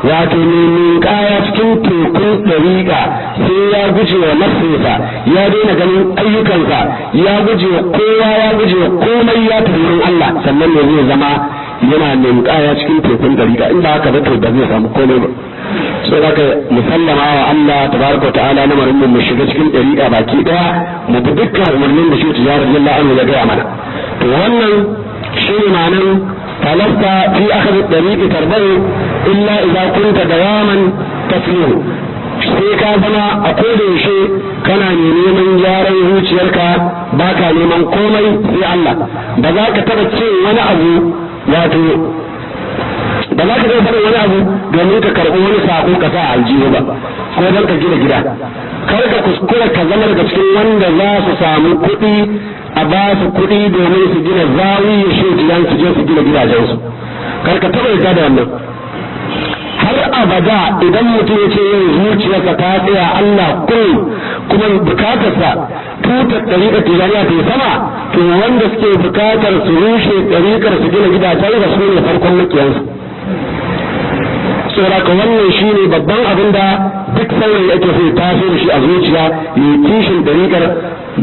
wato mai kaya cikin tekun ɗariƙa sai ya guje wa nafsinsa ya daina ganin ayyukansa ya guje wa kowa ya guje wa komai ya tafi wurin Allah sannan ne zai zama yana mai kaya cikin tekun ɗariƙa inda haka ba to ba zai samu komai ba sai haka musallama wa Allah tabaraka ta'ala na marin mu shiga cikin ɗariƙa baki ɗaya mu bi dukkan umarnin da shi tijara radiyallahu anhu ya gaya mana to wannan shi ne ma'anan فلست في أخذ الطريق تربه إلا إذا كنت دواما تفليه sai ka zama a koda yaushe kana neman gyaran zuciyarka baka neman komai sai Allah ba za ka taba ce wani abu wato ba za ka taba faɗin wani abu domin ka karɓi wani sako ka sa aljihu ba ko don ka gina gida kar ka kuskura ka zama daga cikin wanda za su samu kuɗi a ba su kuɗi domin su gina zawiya shekiyan su je su gina gidajensu kar ka taɓa yarda da wannan har abada idan mutum ya ce yin zuciyarsa ta tsaya Allah kuma bukatarsa tutar ɗariƙar tijaniya ta sama to wanda suke bukatar su rushe ɗariƙar su gina gidajen da su ne farkon makiyansu saboda ka wannan shi ne babban abin da duk saurayi ake so taso da shi a zuciya yi kishin ɗariƙar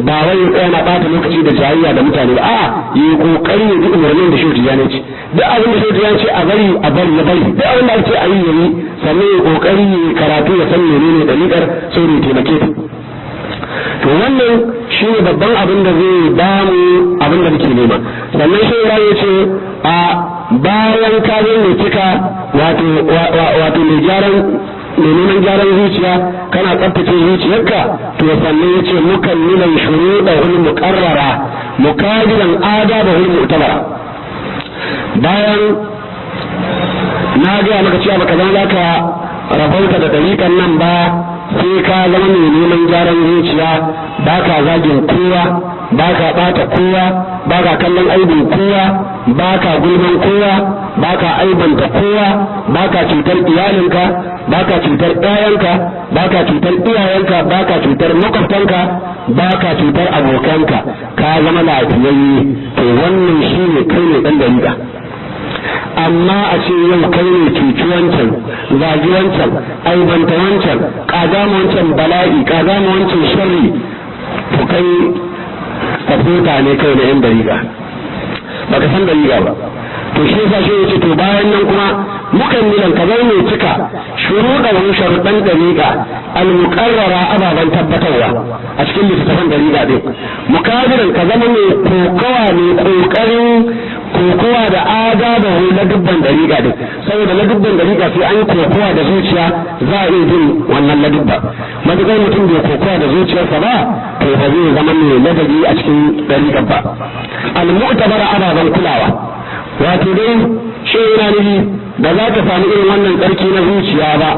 ba wai tsaya na ɓata lokaci da jayayya da mutane ba a'a yi kokari ya bi umarnin da shehu ya ce duk abin da shehu ya ce a bari ya bari duk abin da ake a yi yayi sannan ya kokari ya karatu ya san menene ɗariƙar saboda ya taimake ta to wannan shi ne babban abin da zai ba mu abin da muke nema sannan shehu ya ce a bayan ka zo mai cika wato mai gyaran mai neman gyaran zuciya kana tsaftace zuciyarka to sannan ya ce mukammilan shuruɗahul muqarrara mukabilan adabahul mu'tabara bayan na ga maka cewa baka zama zaka rabauta da dalikan nan ba sai ka zama mai neman gyaran zuciya baka zagin kowa baka bata kowa baka kallon aibin kowa baka gulman kowa baka aibanta kowa baka cutar iyalinka baka cutar ɗayanka baka cutar iyayenka baka cutar makwabtanka baka cutar abokanka ka zama lafiyayye to wannan shine kai ne dan dariƙa amma a ce yau kai ne cuci wancan zagi wancan aibanta wancan kagama wancan bala'i kagama wancan sharri to kai kafota ne kai na yan dariƙa baka san dariƙa ba to shi yasa shi yace to bayan nan kuma mukammilan ka zai ne cika shuruɗan sharuɗan dariƙa al-muqarrara ababan tabbatarwa a cikin littafin dariƙa din mukabirin ka zama mai kokawa ne kokarin kokowa da adabahu na dubban dariƙa din saboda na dubban dariƙa sai an kokowa da zuciya za a iya jin wannan ladubba matuƙar mutum bai kokowa da zuciyarsa ba to ba zai zama mai ladabi a cikin dariƙa ba al-mu'tabara ababan kulawa wato dai shi yana nufi ba za ka samu irin wannan tsarki na zuciya ba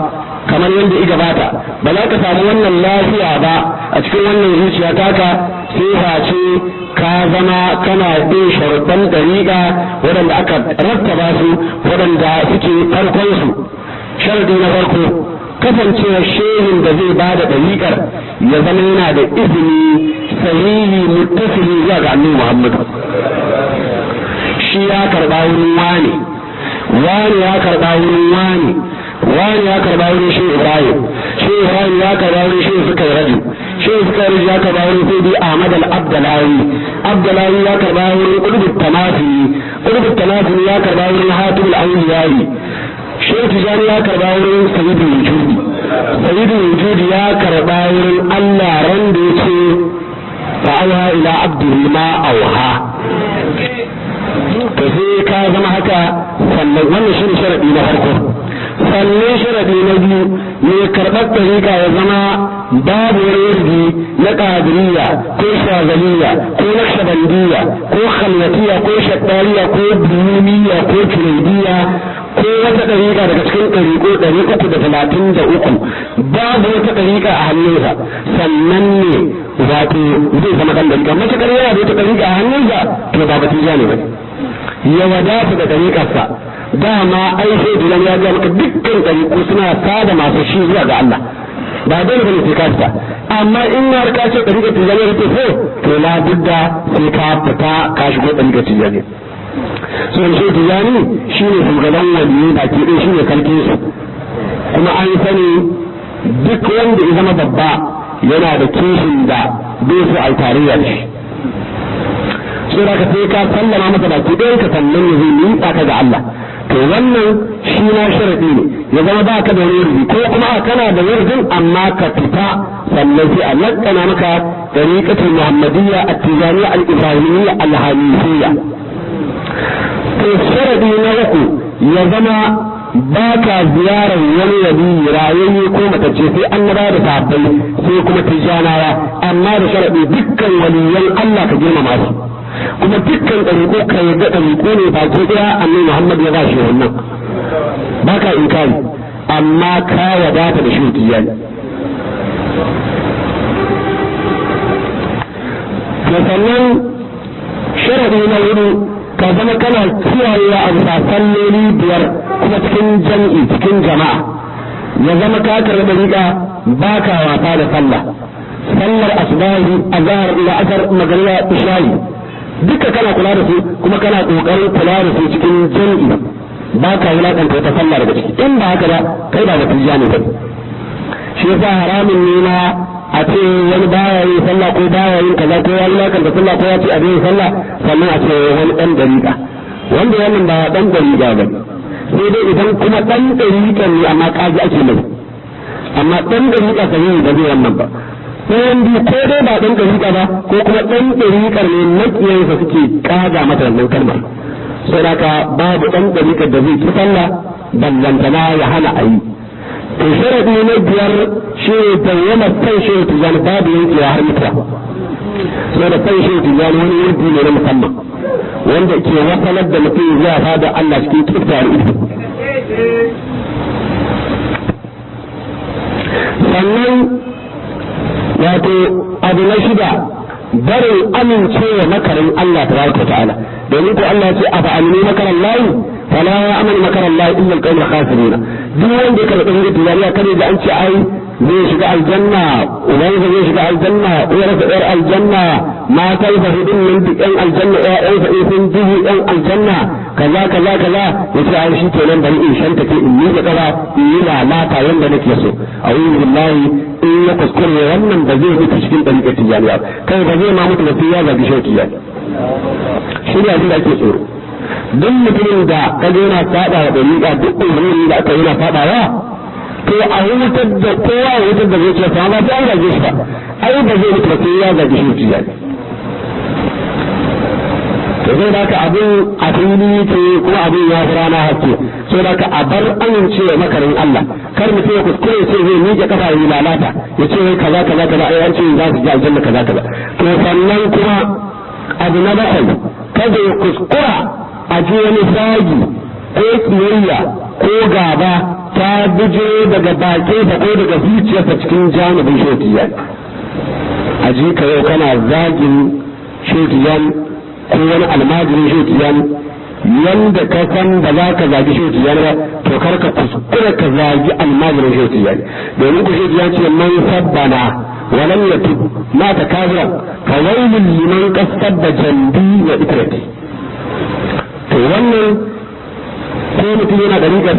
kamar yadda i gabata ba za ka samu wannan lafiya ba a cikin wannan zuciya taka sai face ka zama kana bin sharuɗan ɗariƙa waɗanda aka rattaba su waɗanda suke farkon su. Sharadi na farko kasancewa shehin da zai bada ɗariƙar ya zama yana da izini sahihi muttasili zuwa ga Annabi Muhammad. Shi ya karɓa wurin wani ya karɓa wurin wani ya karɓa wurin Shehu Ibrahim ya karɓa wurin Shehu Sukairaju ya karɓa wurin Sayyidi Ahmad al-Abdalawi ya karɓa wurin Qutbut Tamafi ya karɓa wurin Hatim al-Awliya'i. Shehu Tijani ya karɓa wurin Sayyidul Wujudi ya karɓa wurin Allah ran da yace fa auha ila abdihi ma auha. To sai ka zama haka, sannan wannan shi ne sharadi na farko. Sannan sharadi na biyu ne karɓar ɗariƙa ya zama babu wani na ƙadiriya ko shazaliya ko naqshbandiyya ko khalwatiya ko shaddariya ko buluniya ko tunaidiya ko wata ɗariƙa daga cikin ɗariƙo 333 babu wata ɗariƙa a hannunsa, sannan ne wato zai zama ɗan ɗariƙa. Matuƙar yana da wata ɗariƙa a hannunsa to ba batija ne ba, ya wadata da ɗariƙarsa. Dama ai sai dulan ya ga maka dukkan ɗariƙo suna sada masu shi zuwa ga Allah, ba dole bane sai ka fita, amma in har ka ce ɗariƙar tijani kake so to la budda sai ka fita ka shigo ɗariƙar tijani. So shi tijani shine shugaban waliyyi baki ɗaya, shine sarkin su, kuma an sani duk wanda ya zama babba yana da kishin da bai so a tarayya da shi. So da ka sai ka sallama masa baki ɗaya ka sannan ya zai miƙa ka ga Allah. To wannan shi na sharadi ne ya zama ba ka da wurdi, ko kuma kana da wurdin amma ka fita sannan sai a lakana maka tariqatul muhammadiyya at-tijaniyya al-ibrahimiyya al-hanifiyya. To sharadi na uku ya zama ba ka ziyarar wani wali rayayye ko matacce sai annaba da sahabbai sai kuma tijanawa, amma da sharadi dukkan waliyan Allah ka girmama su, kuma dukkan ɗariƙo ka yarda ɗariƙo ne ba ko ɗaya Annabi Muhammad ya ba shi wannan, ba ka inkari, amma ka wadata da shi tijani. Sannan sharadi na wuri ka zama kana kiyayewa a bisa salloli 5 kuma cikin jam'i cikin jama'a, ya zama ka karɓi ɗariƙa ba ka wasa da sallar asubahi, azhar, la'asar, magriba, isha'i duka kana kula da su kuma kana kokarin kula da su cikin jami'i, ba ka wulakanta wata sallah daga ciki. In ba haka ba kai ba natija ne ba. Shi yasa haramun ne na a ce wani baya yin sallah ko baya yin kaza ko wani wulakanta sallah ko ya ce a yin sallah sannan a ce wani dan dariƙa, wanda wannan ba dan dariƙa ba, sai dai idan kuma dan dariƙa ne amma kaji ake mai, amma dan dariƙa sai ba zai wannan ba. Ɗayan biyu ko dai ba ɗan ɗariƙa ba ko kuma ɗan ɗariƙar ne maƙiyansa suke ƙaga mata wannan kalmar. Sai haka babu ɗan ɗariƙar da zai ci sallah ballantana ya hana a yi. To sharadi na 5 shi ne bayyana san Shehu Tijjani babu yankewa har mutuwa. Sai da san Shehu Tijjani wani yanki ne na musamman wanda ke wasalar da mutum zuwa fada Allah cikin kifta da ido. Sannan wato abu na 6 barin amincewa makarin Allah tabaraka ta'ala, domin ko Allah ya ce afa aminu makaran lahi fala ya amanu makaran lahi illa al-qawmul khasirun. Duk wanda ya karɓi da tijariya kare da an ce ai zai shiga aljanna, ubansa zai shiga aljanna, uwarsa ɗayar aljanna, matan sa hudun nan duk ɗan aljanna, ƴaƴansa in sun duhu ɗan aljanna, kaza ya ce ai shi kenan bari in shanta ke in miƙa ƙafa in yi lalata yanda nake so. A'udhu billahi, in ya kuskure wannan ba zai mutu cikin ɗariƙar tijaniya, kai ba zai ma mutu ba sai ya zagi Shehu Tijani. Shi ne abin da ake tsoro. Duk mutumin da kaga yana faɗa wa ɗariƙa duk umarnin da aka yana faɗawa, to a wutar da kowa ya wutar da zuciya ta ba sai an zage shi ba, ai ba zai mutu ba sai ya zagi Shehu Tijani. To zai da ka abin a fili ce kuma abin ya fi rana haske, so da ka a bar amincewa makarin Allah, kar mutum ya kuskure ce zai miƙe kafa ya lalata ya ce kaza ai an ce za su ji aljanna kaza. To sannan kuma abu na 7 kada ya kuskura a ji wani zagi ko kiyayya ko gaba ta buje daga bakinsa ko daga zuciyarsa cikin janibin Shehu Tijani. A ji ka yau kana zagin shotiyan ko wani almajirin shotiyan yanda ka san ba za ka zagi shotiyan ba to kar ka kuskura ka zagi almajirin shotiyan domin ku shotiyan ce man sabbana walam yatub ma ta kafira fa wailul liman qasada jambi wa ikrati to wannan ko mutum yana da rigar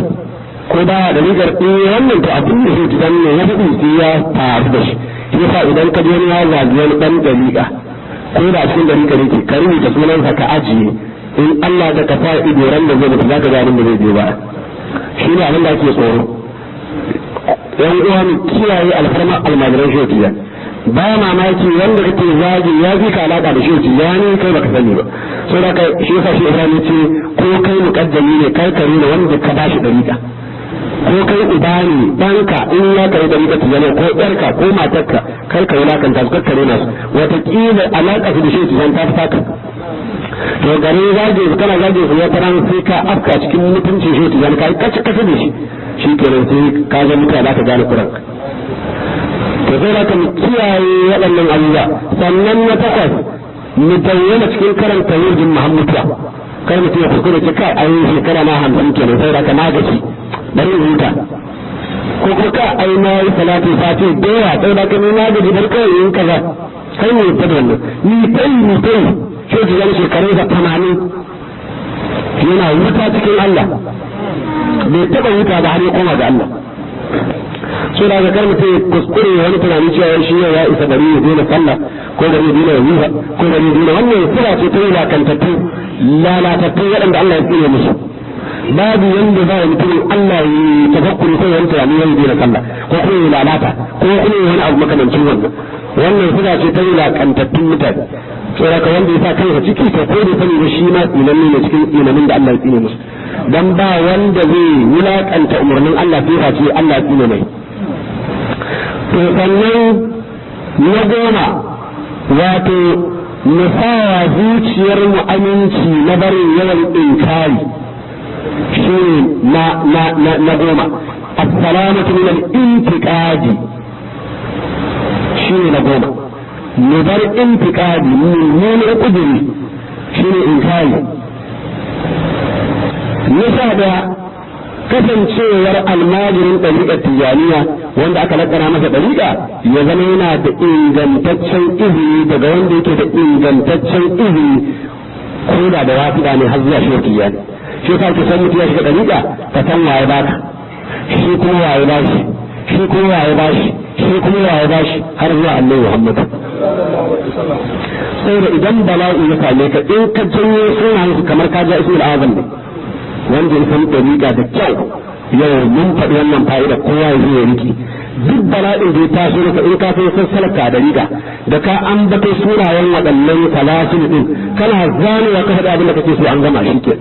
ko ba da rigar wannan to abin da shotiyan ne ya faɗi sai ya faru da shi yasa idan ka je wani ya zagi wani dan dariƙa ko da cikin dariƙa yake ka rubuta sunansa ka ajiye in Allah da ka sa ido ran da zai mutu zaka ga abin da zai je ba shi ne abin da ake tsoro yan uwa mu kiyaye alfarma almajiran shotiya ba mamaki wanda kake zagi ya fi ka alaka da shotiya ne kai baka sani ba so da kai shi yasa shi Ibrahim ce ko kai muqaddami ne kai kare ne wanda ka bashi dariƙa ko kai uba ne ɗanka in ya kai da rika tijana ko ƴarka ko matarka kai ka wulakanta su kakkare nasu wataƙila alaƙa su da shi tijan ta fata to gare zage su kana zage su wata ran sai ka afka cikin mutuncin shi tijan ka kace kace da shi kenan sai ka ga mutane za ka gane kuran to sai da kan kiyaye waɗannan abubuwa sannan na takwas mu bayyana cikin karanta yurdin muhammadu kai mutum ya fuskura ce kai ayi shekara na 50 kenan sai da ka magaci bari in huta ko kuma ka ai na yi salatu fati da yawa sai da kan na gaji bar kai in kaza kai ne ta wannan ni tai shi da yan shekaru da 80 yana wuta cikin Allah bai taba wuta ba har ya koma ga Allah so da ga karmu sai kuskure wani tunani cewa shi ya isa bari ya dena sallah ko da ya dena yuha ko da ya dena wannan sura ce ta lakantattu lalatattu waɗanda Allah ya tsire musu babu yanda za a mutum Allah ya tafakkuri ko wani tunani ya dena sallah ko kuma ya lalata ko kuma wani abu makamancin wannan sura ce ta lakantattun mutane saboda ka wanda ya sa kansa ciki to ko da sani da shi ma tsinanne ne cikin tsinanin da Allah ya tsine musu dan ba wanda zai wulakanta umarnin Allah sai ya ce Allah ya tsine mai to sannan na goma wato nufawa zuciyar mu aminci na barin yawan inkari shi na goma assalamatu min al-intiqadi shi ne na goma mu bar intiqadi mun kudiri shi ne inkari nisa da kasancewar almajirin ɗariƙar tijaniya wanda aka lakana masa ɗariƙa ya zama yana da ingantaccen izini daga wanda yake da ingantaccen izini ko da wafiɗa ne har zuwa shi tijani shi ka ke san mutum ya shiga ɗariƙa ka san waye baka shi kuma waye bashi shi kuma waye bashi shi kuma waye bashi har zuwa Annabi Muhammad saboda idan bala'i ya same ka in ka janyo sunan su kamar ka ja ismul azam ne wanda ya san ɗariƙa da kyau yau mun faɗi wannan fa'ida kowa ya zo ya riki duk bala'in da ya taso maka in ka san sassalaka da riga da ka ambato sunayen waɗannan talatin din kana zanewa ka faɗi abin da kake so an gama shi ke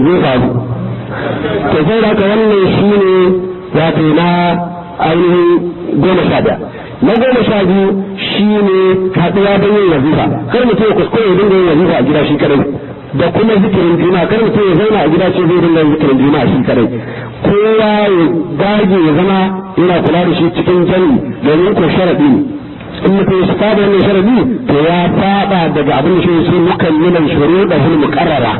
zai faru to sai da ka wannan shi ne wato na ainihin 11 na 12 shi ne haɗuwa don yin wazifa kar mutum ya kuskure ya dinga yin wazifa a gida shi kadai da kuma zikirin juma'a kar mutum ya zauna a gida ce zai dinga zikirin juma'a shi kadai kowa ya dage ya zama yana kula da shi cikin jami'i domin ko sharadi ne in mutum ya saba wannan sharadi to ya saba daga abin da shi sai mukallilan shuruɗa hul muqarrara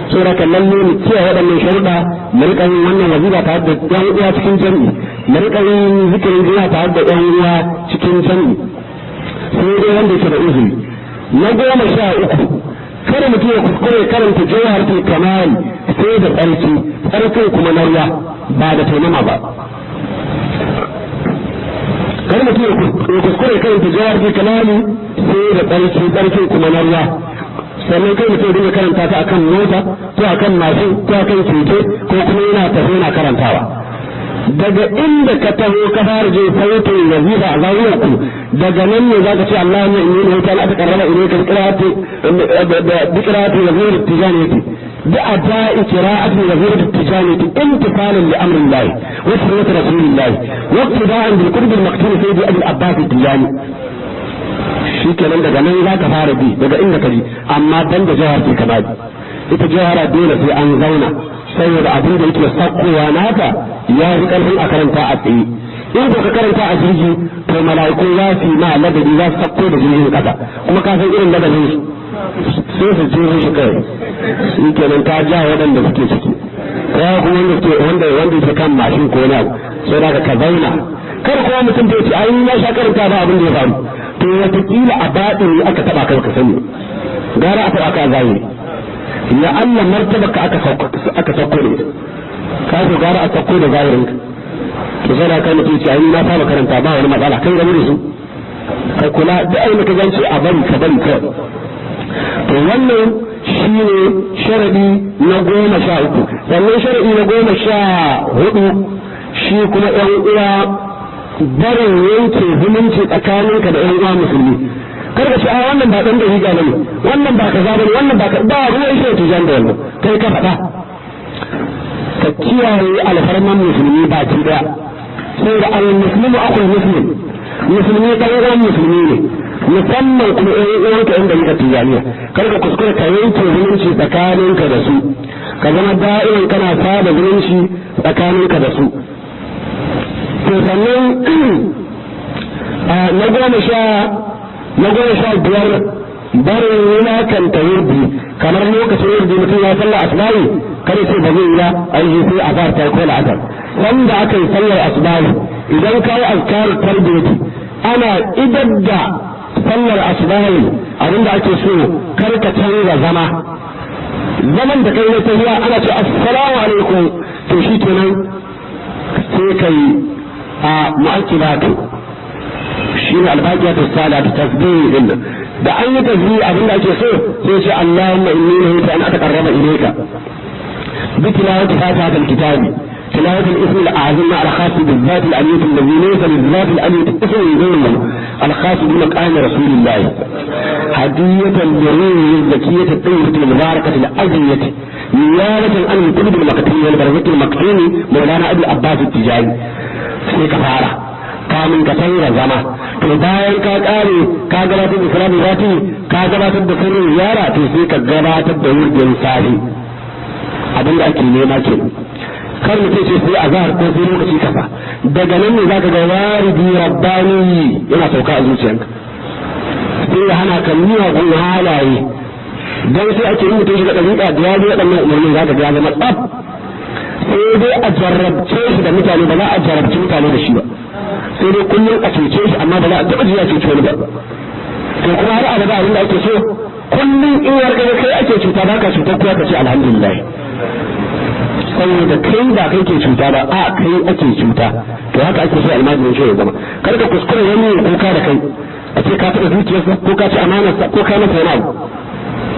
saboda kan lalle mu kiyaye waɗannan sharuɗa mu rika yin wannan wazifa tare da ɗan uwa cikin jami'i mu rika yin zikirin juma'a tare da ɗan uwa cikin jami'i sai dai wanda yake da uzuri na 13 kada mutum ya kuskure karanta jawharatul kamal sai da tsarkin kuma na ruwa ba da taimama ba kada mutum ya kuskure karanta jawharatul kamal sai da tsarkin kuma na ruwa sannan kai mutum dinga karanta ta akan mota ko akan mashin ko akan keke ko kuma yana tafi yana karantawa daga inda ka taho ka fara je sautin wazifa a zawiyar ku daga nan ne zaka ce Allahumma inni nu'minu an ataqarraba ilayka bi qira'ati wazir tijaniyati bi ada'i qira'ati wazir tijaniyati imtithalan li amri Allah wa sunnati rasulillah wa ittiba'an bil qurb al maqtul fi abi al-abbas al-tijani shikenan daga nan zaka fara bi daga inda ka ji amma dan da jawhar ke kamar ita jawhara dole sai an zauna saboda abin da yake sakkowa naka ya fi karfin a karanta a tsaye in ka karanta a jirgi to to mala'iku za su yi ma ladabi za su sakko da jirgin kasa kuma ka san irin ladabin su sai su je shi kai shi kenan ta ja waɗanda suke ciki ya kuma wanda ke kan mashin ko na sai da ka zauna kar kuma mutum ta ce ai ya sha karanta ba abin da ya faru to wataƙila a baɗin aka taɓa kai ka sani gara a taɓa ka zahiri ya Allah martaba ka aka sauko ne ka so gara a sauko da zahirin to sai da kai mutum ce ai na saba karanta ba wani matsala kai game da su kai kula da ai maka ganci a bari ka bari kai to wannan shine sharadi na 13 sannan sharadi na 14 shi kuma ɗan uwa barin yanke zumunci tsakaninka da ɗan uwa musulmi kar ka ce a wannan ba dan da riga bane wannan ba kaza bane wannan ba ruwan shi to jan da wannan kai ka faɗa ka kiyaye alfarman musulmi ba ki da sai da al-muslimu akhul muslim musulmi dan uwan musulmi ne musamman kuma ɗan uwanka inda muka tijaniya kar ka kuskure ka yanke zumunci tsakaninka da su ka zama da'irin kana sada zumunci tsakaninka da su to sannan na 15 barin wulakanta yurdi kamar lokacin yurdi mutum ya sallar asbahi kare sai ba zai yi ba aiki sai a fara ta kola asar wanda aka yi sallar asbahi idan ka yi azkar tarbiyati ana idar da sallar asbahi abinda ake so kar ka canza zaman da kai na tafiya ana ce assalamu alaikum to shi kenan sai kai a mu'akkibatu shi ne albaqiyatu salatu tasbih din da an yi tasbih abinda ake so sai ce Allahumma inni nahaytu an ataqarraba ilayka bi tilawati fatihatil kitabi tilawati al-ism al-a'zam ala khas bil-dhat al-aliyah alladhi laysa lil-dhat al-aliyah ism ghayr al-khas bi maqam rasulillah hadiyatan li-ruhi az-zakiyyah at-tayyibah al-mubarakah al-aziyah niyabatan an al-qulub al-maqtiyah wal-barakah al-maqtiyah mawlana Abul Abbas at-Tijani sai ka fara kamun ka canza zama to bayan ka kare ka gabatar da salamu zati ka gabatar da sirrin yara to sai ka gabatar da wurdin safi abinda ake nema ke kar mutum ce sai azhar ko sai lokaci kafa daga nan ne zaka ga waridi rabbani yana sauka a zuciyarka sai ya hana ka miyagun halaye dan sai ake yi mutum shiga dariƙa da yaji waɗannan umarnin zaka ga zama tsaf sai dai a jarrabce shi da mutane ba za a jarrabci mutane da shi ba sai dai kullum a cuce shi amma ba za a taɓa jiya cuce wani ba to kuma har abada abin da ake so kullum in yarda kai ake cuta ba ka cutar kuwa ka ce alhamdulillah saboda kai ba kai ke cuta ba a kai ake cuta to haka ake so almajirin shi ya zama kar ka kuskure wani ya kuka da kai a ce ka taɓa dukiyarsa ko ka ci amanarsa ko ka masa wani abu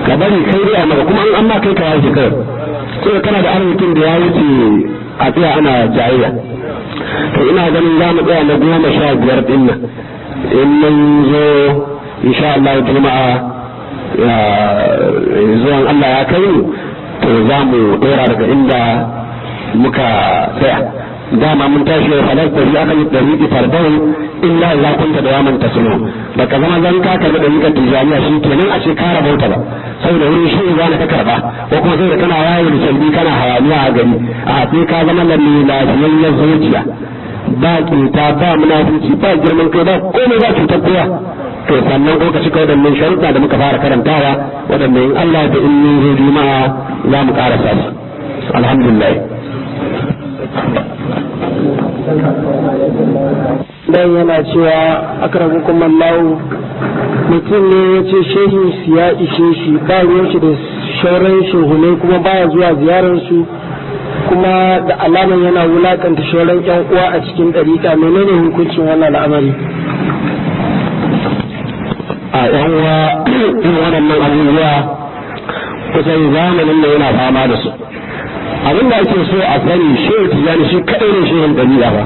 ka bari kai dai a maka kuma an amma kai ka yaje kai sai kana da arzikin da ya wuce a tsaya ana jayayya to ina ganin za mu tsaya na 15 din nan in mun zo insha Allah juma'a zuwan Allah ya kai to za mu dora daga inda muka tsaya dama mun tashi da falasta ya kan dari fardau illa za kunta da yaman tasmu baka zama zan ka karba da yika tijaniya shi kenan a ce ka rabauta ba saboda wurin shi za ka karba ko kuma sai da kana yawo da salbi kana hayaniya a gari a sai ka zama lalle lafiyayyen zuciya ba cuta ba munafici ba girman kai ba komai ba cutar kowa to sannan ko ka cika wadannan sharuɗa da muka fara karantawa wadannan in Allah da in mun zo juma'a za mu karasa su alhamdulillah dan yana cewa akramukum Allah mutum ne ya ce shehi ya ishe shi ba ruwan shi da shauran shehunai kuma baya zuwa ziyarar su kuma da alaman yana wulakanta shauran yan uwa a cikin dariƙa menene hukuncin wannan al'amari a yan uwa irin waɗannan abubuwa kusan zamanin da yana fama da su abinda ake so a sani shehu tijani shi kadai ne shehun dariƙa ba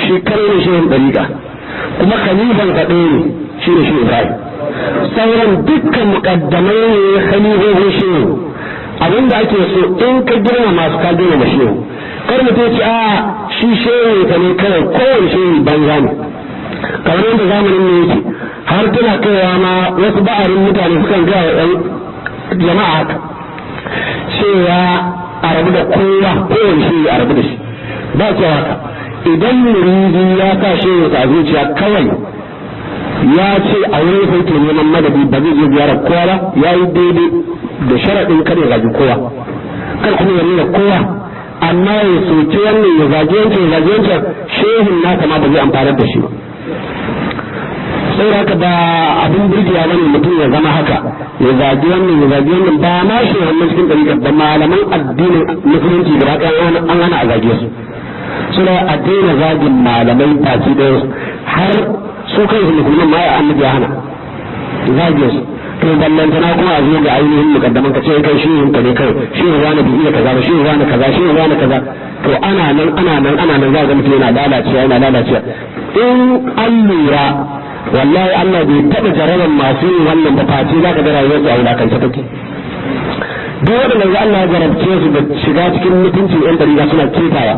shi kadai ne shehun dariƙa kuma khalifan kadai ne shi ne shehu Ibrahim sauran dukkan muƙaddamai ne khalifofin shehu abinda ake so in ka girma masu ka girma shehu kar mutum ce a shi shehu ka ne kawai kowane shehu banza ne kamar yadda zamanin ne yake har tana kaiwa ma wasu ba'arin mutane sukan gaya wa jama'a haka cewa a rabu da kowa kowane shehu a rabu da shi ba cewa haka idan muridi ya sa shehu a zuciya kawai ya ce a wurin sai ke neman madadi ba zai je ziyarar kowa ba ya yi daidai da sharaɗin kar ya zagi kowa kar kuma ya nuna kowa amma ya soke wannan ya zagi wancan shehun nasa ma ba zai amfanar da shi ba. sai haka ba abin burgewa bane mutum ya zama haka ya zagi wannan ba ma shi wannan cikin dariƙa da malaman addinin musulunci gaba ɗaya an hana a zage su suna a daina zagin malamai baki ɗaya har su kai su musulman ma ya annabi ya hana zage su to ballantana kuma a zo da ainihin mukaddaman ka ce kai shehin ka ne kai shehin wani bi iya kaza ba shehin wani kaza to ana nan za ga mutum yana lalacewa in an lura wallahi Allah bai taɓa jarabar masu yin wannan ba face za ka ga rayuwarsu a wulakance take duk waɗanda ga Allah ya jarabce su da shiga cikin mutuncin yan dariga suna ketawa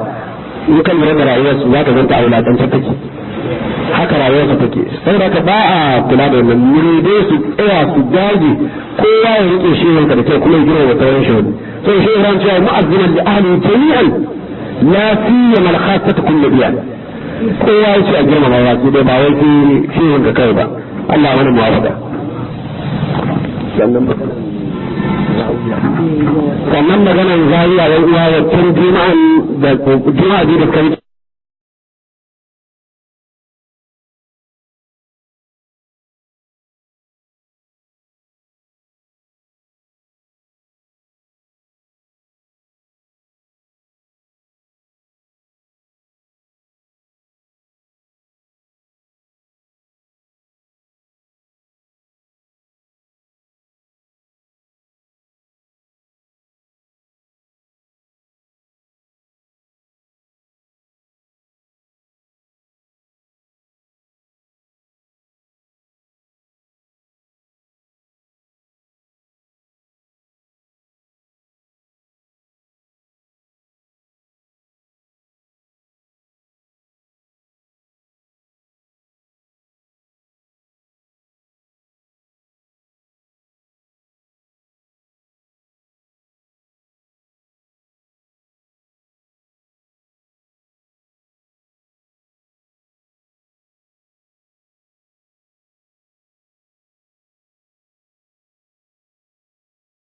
in kan lura da rayuwarsu za ka ganta a wulakance take haka rayuwarsu take saboda ka ba a kula da wannan muridai su tsaya su dage kowa ya rike shehun ka da kyau kuma ya gina wa tawon shehu sai shehu ran cewa mu'azzinan li ahli jami'an la siyama al-khassatu kullu biyan kowa ya ce a girmama wasu dai ba wai shi ga kai ba Allah wani muwafaka sannan maganan zariya yan uwa wa tun juma'a da kai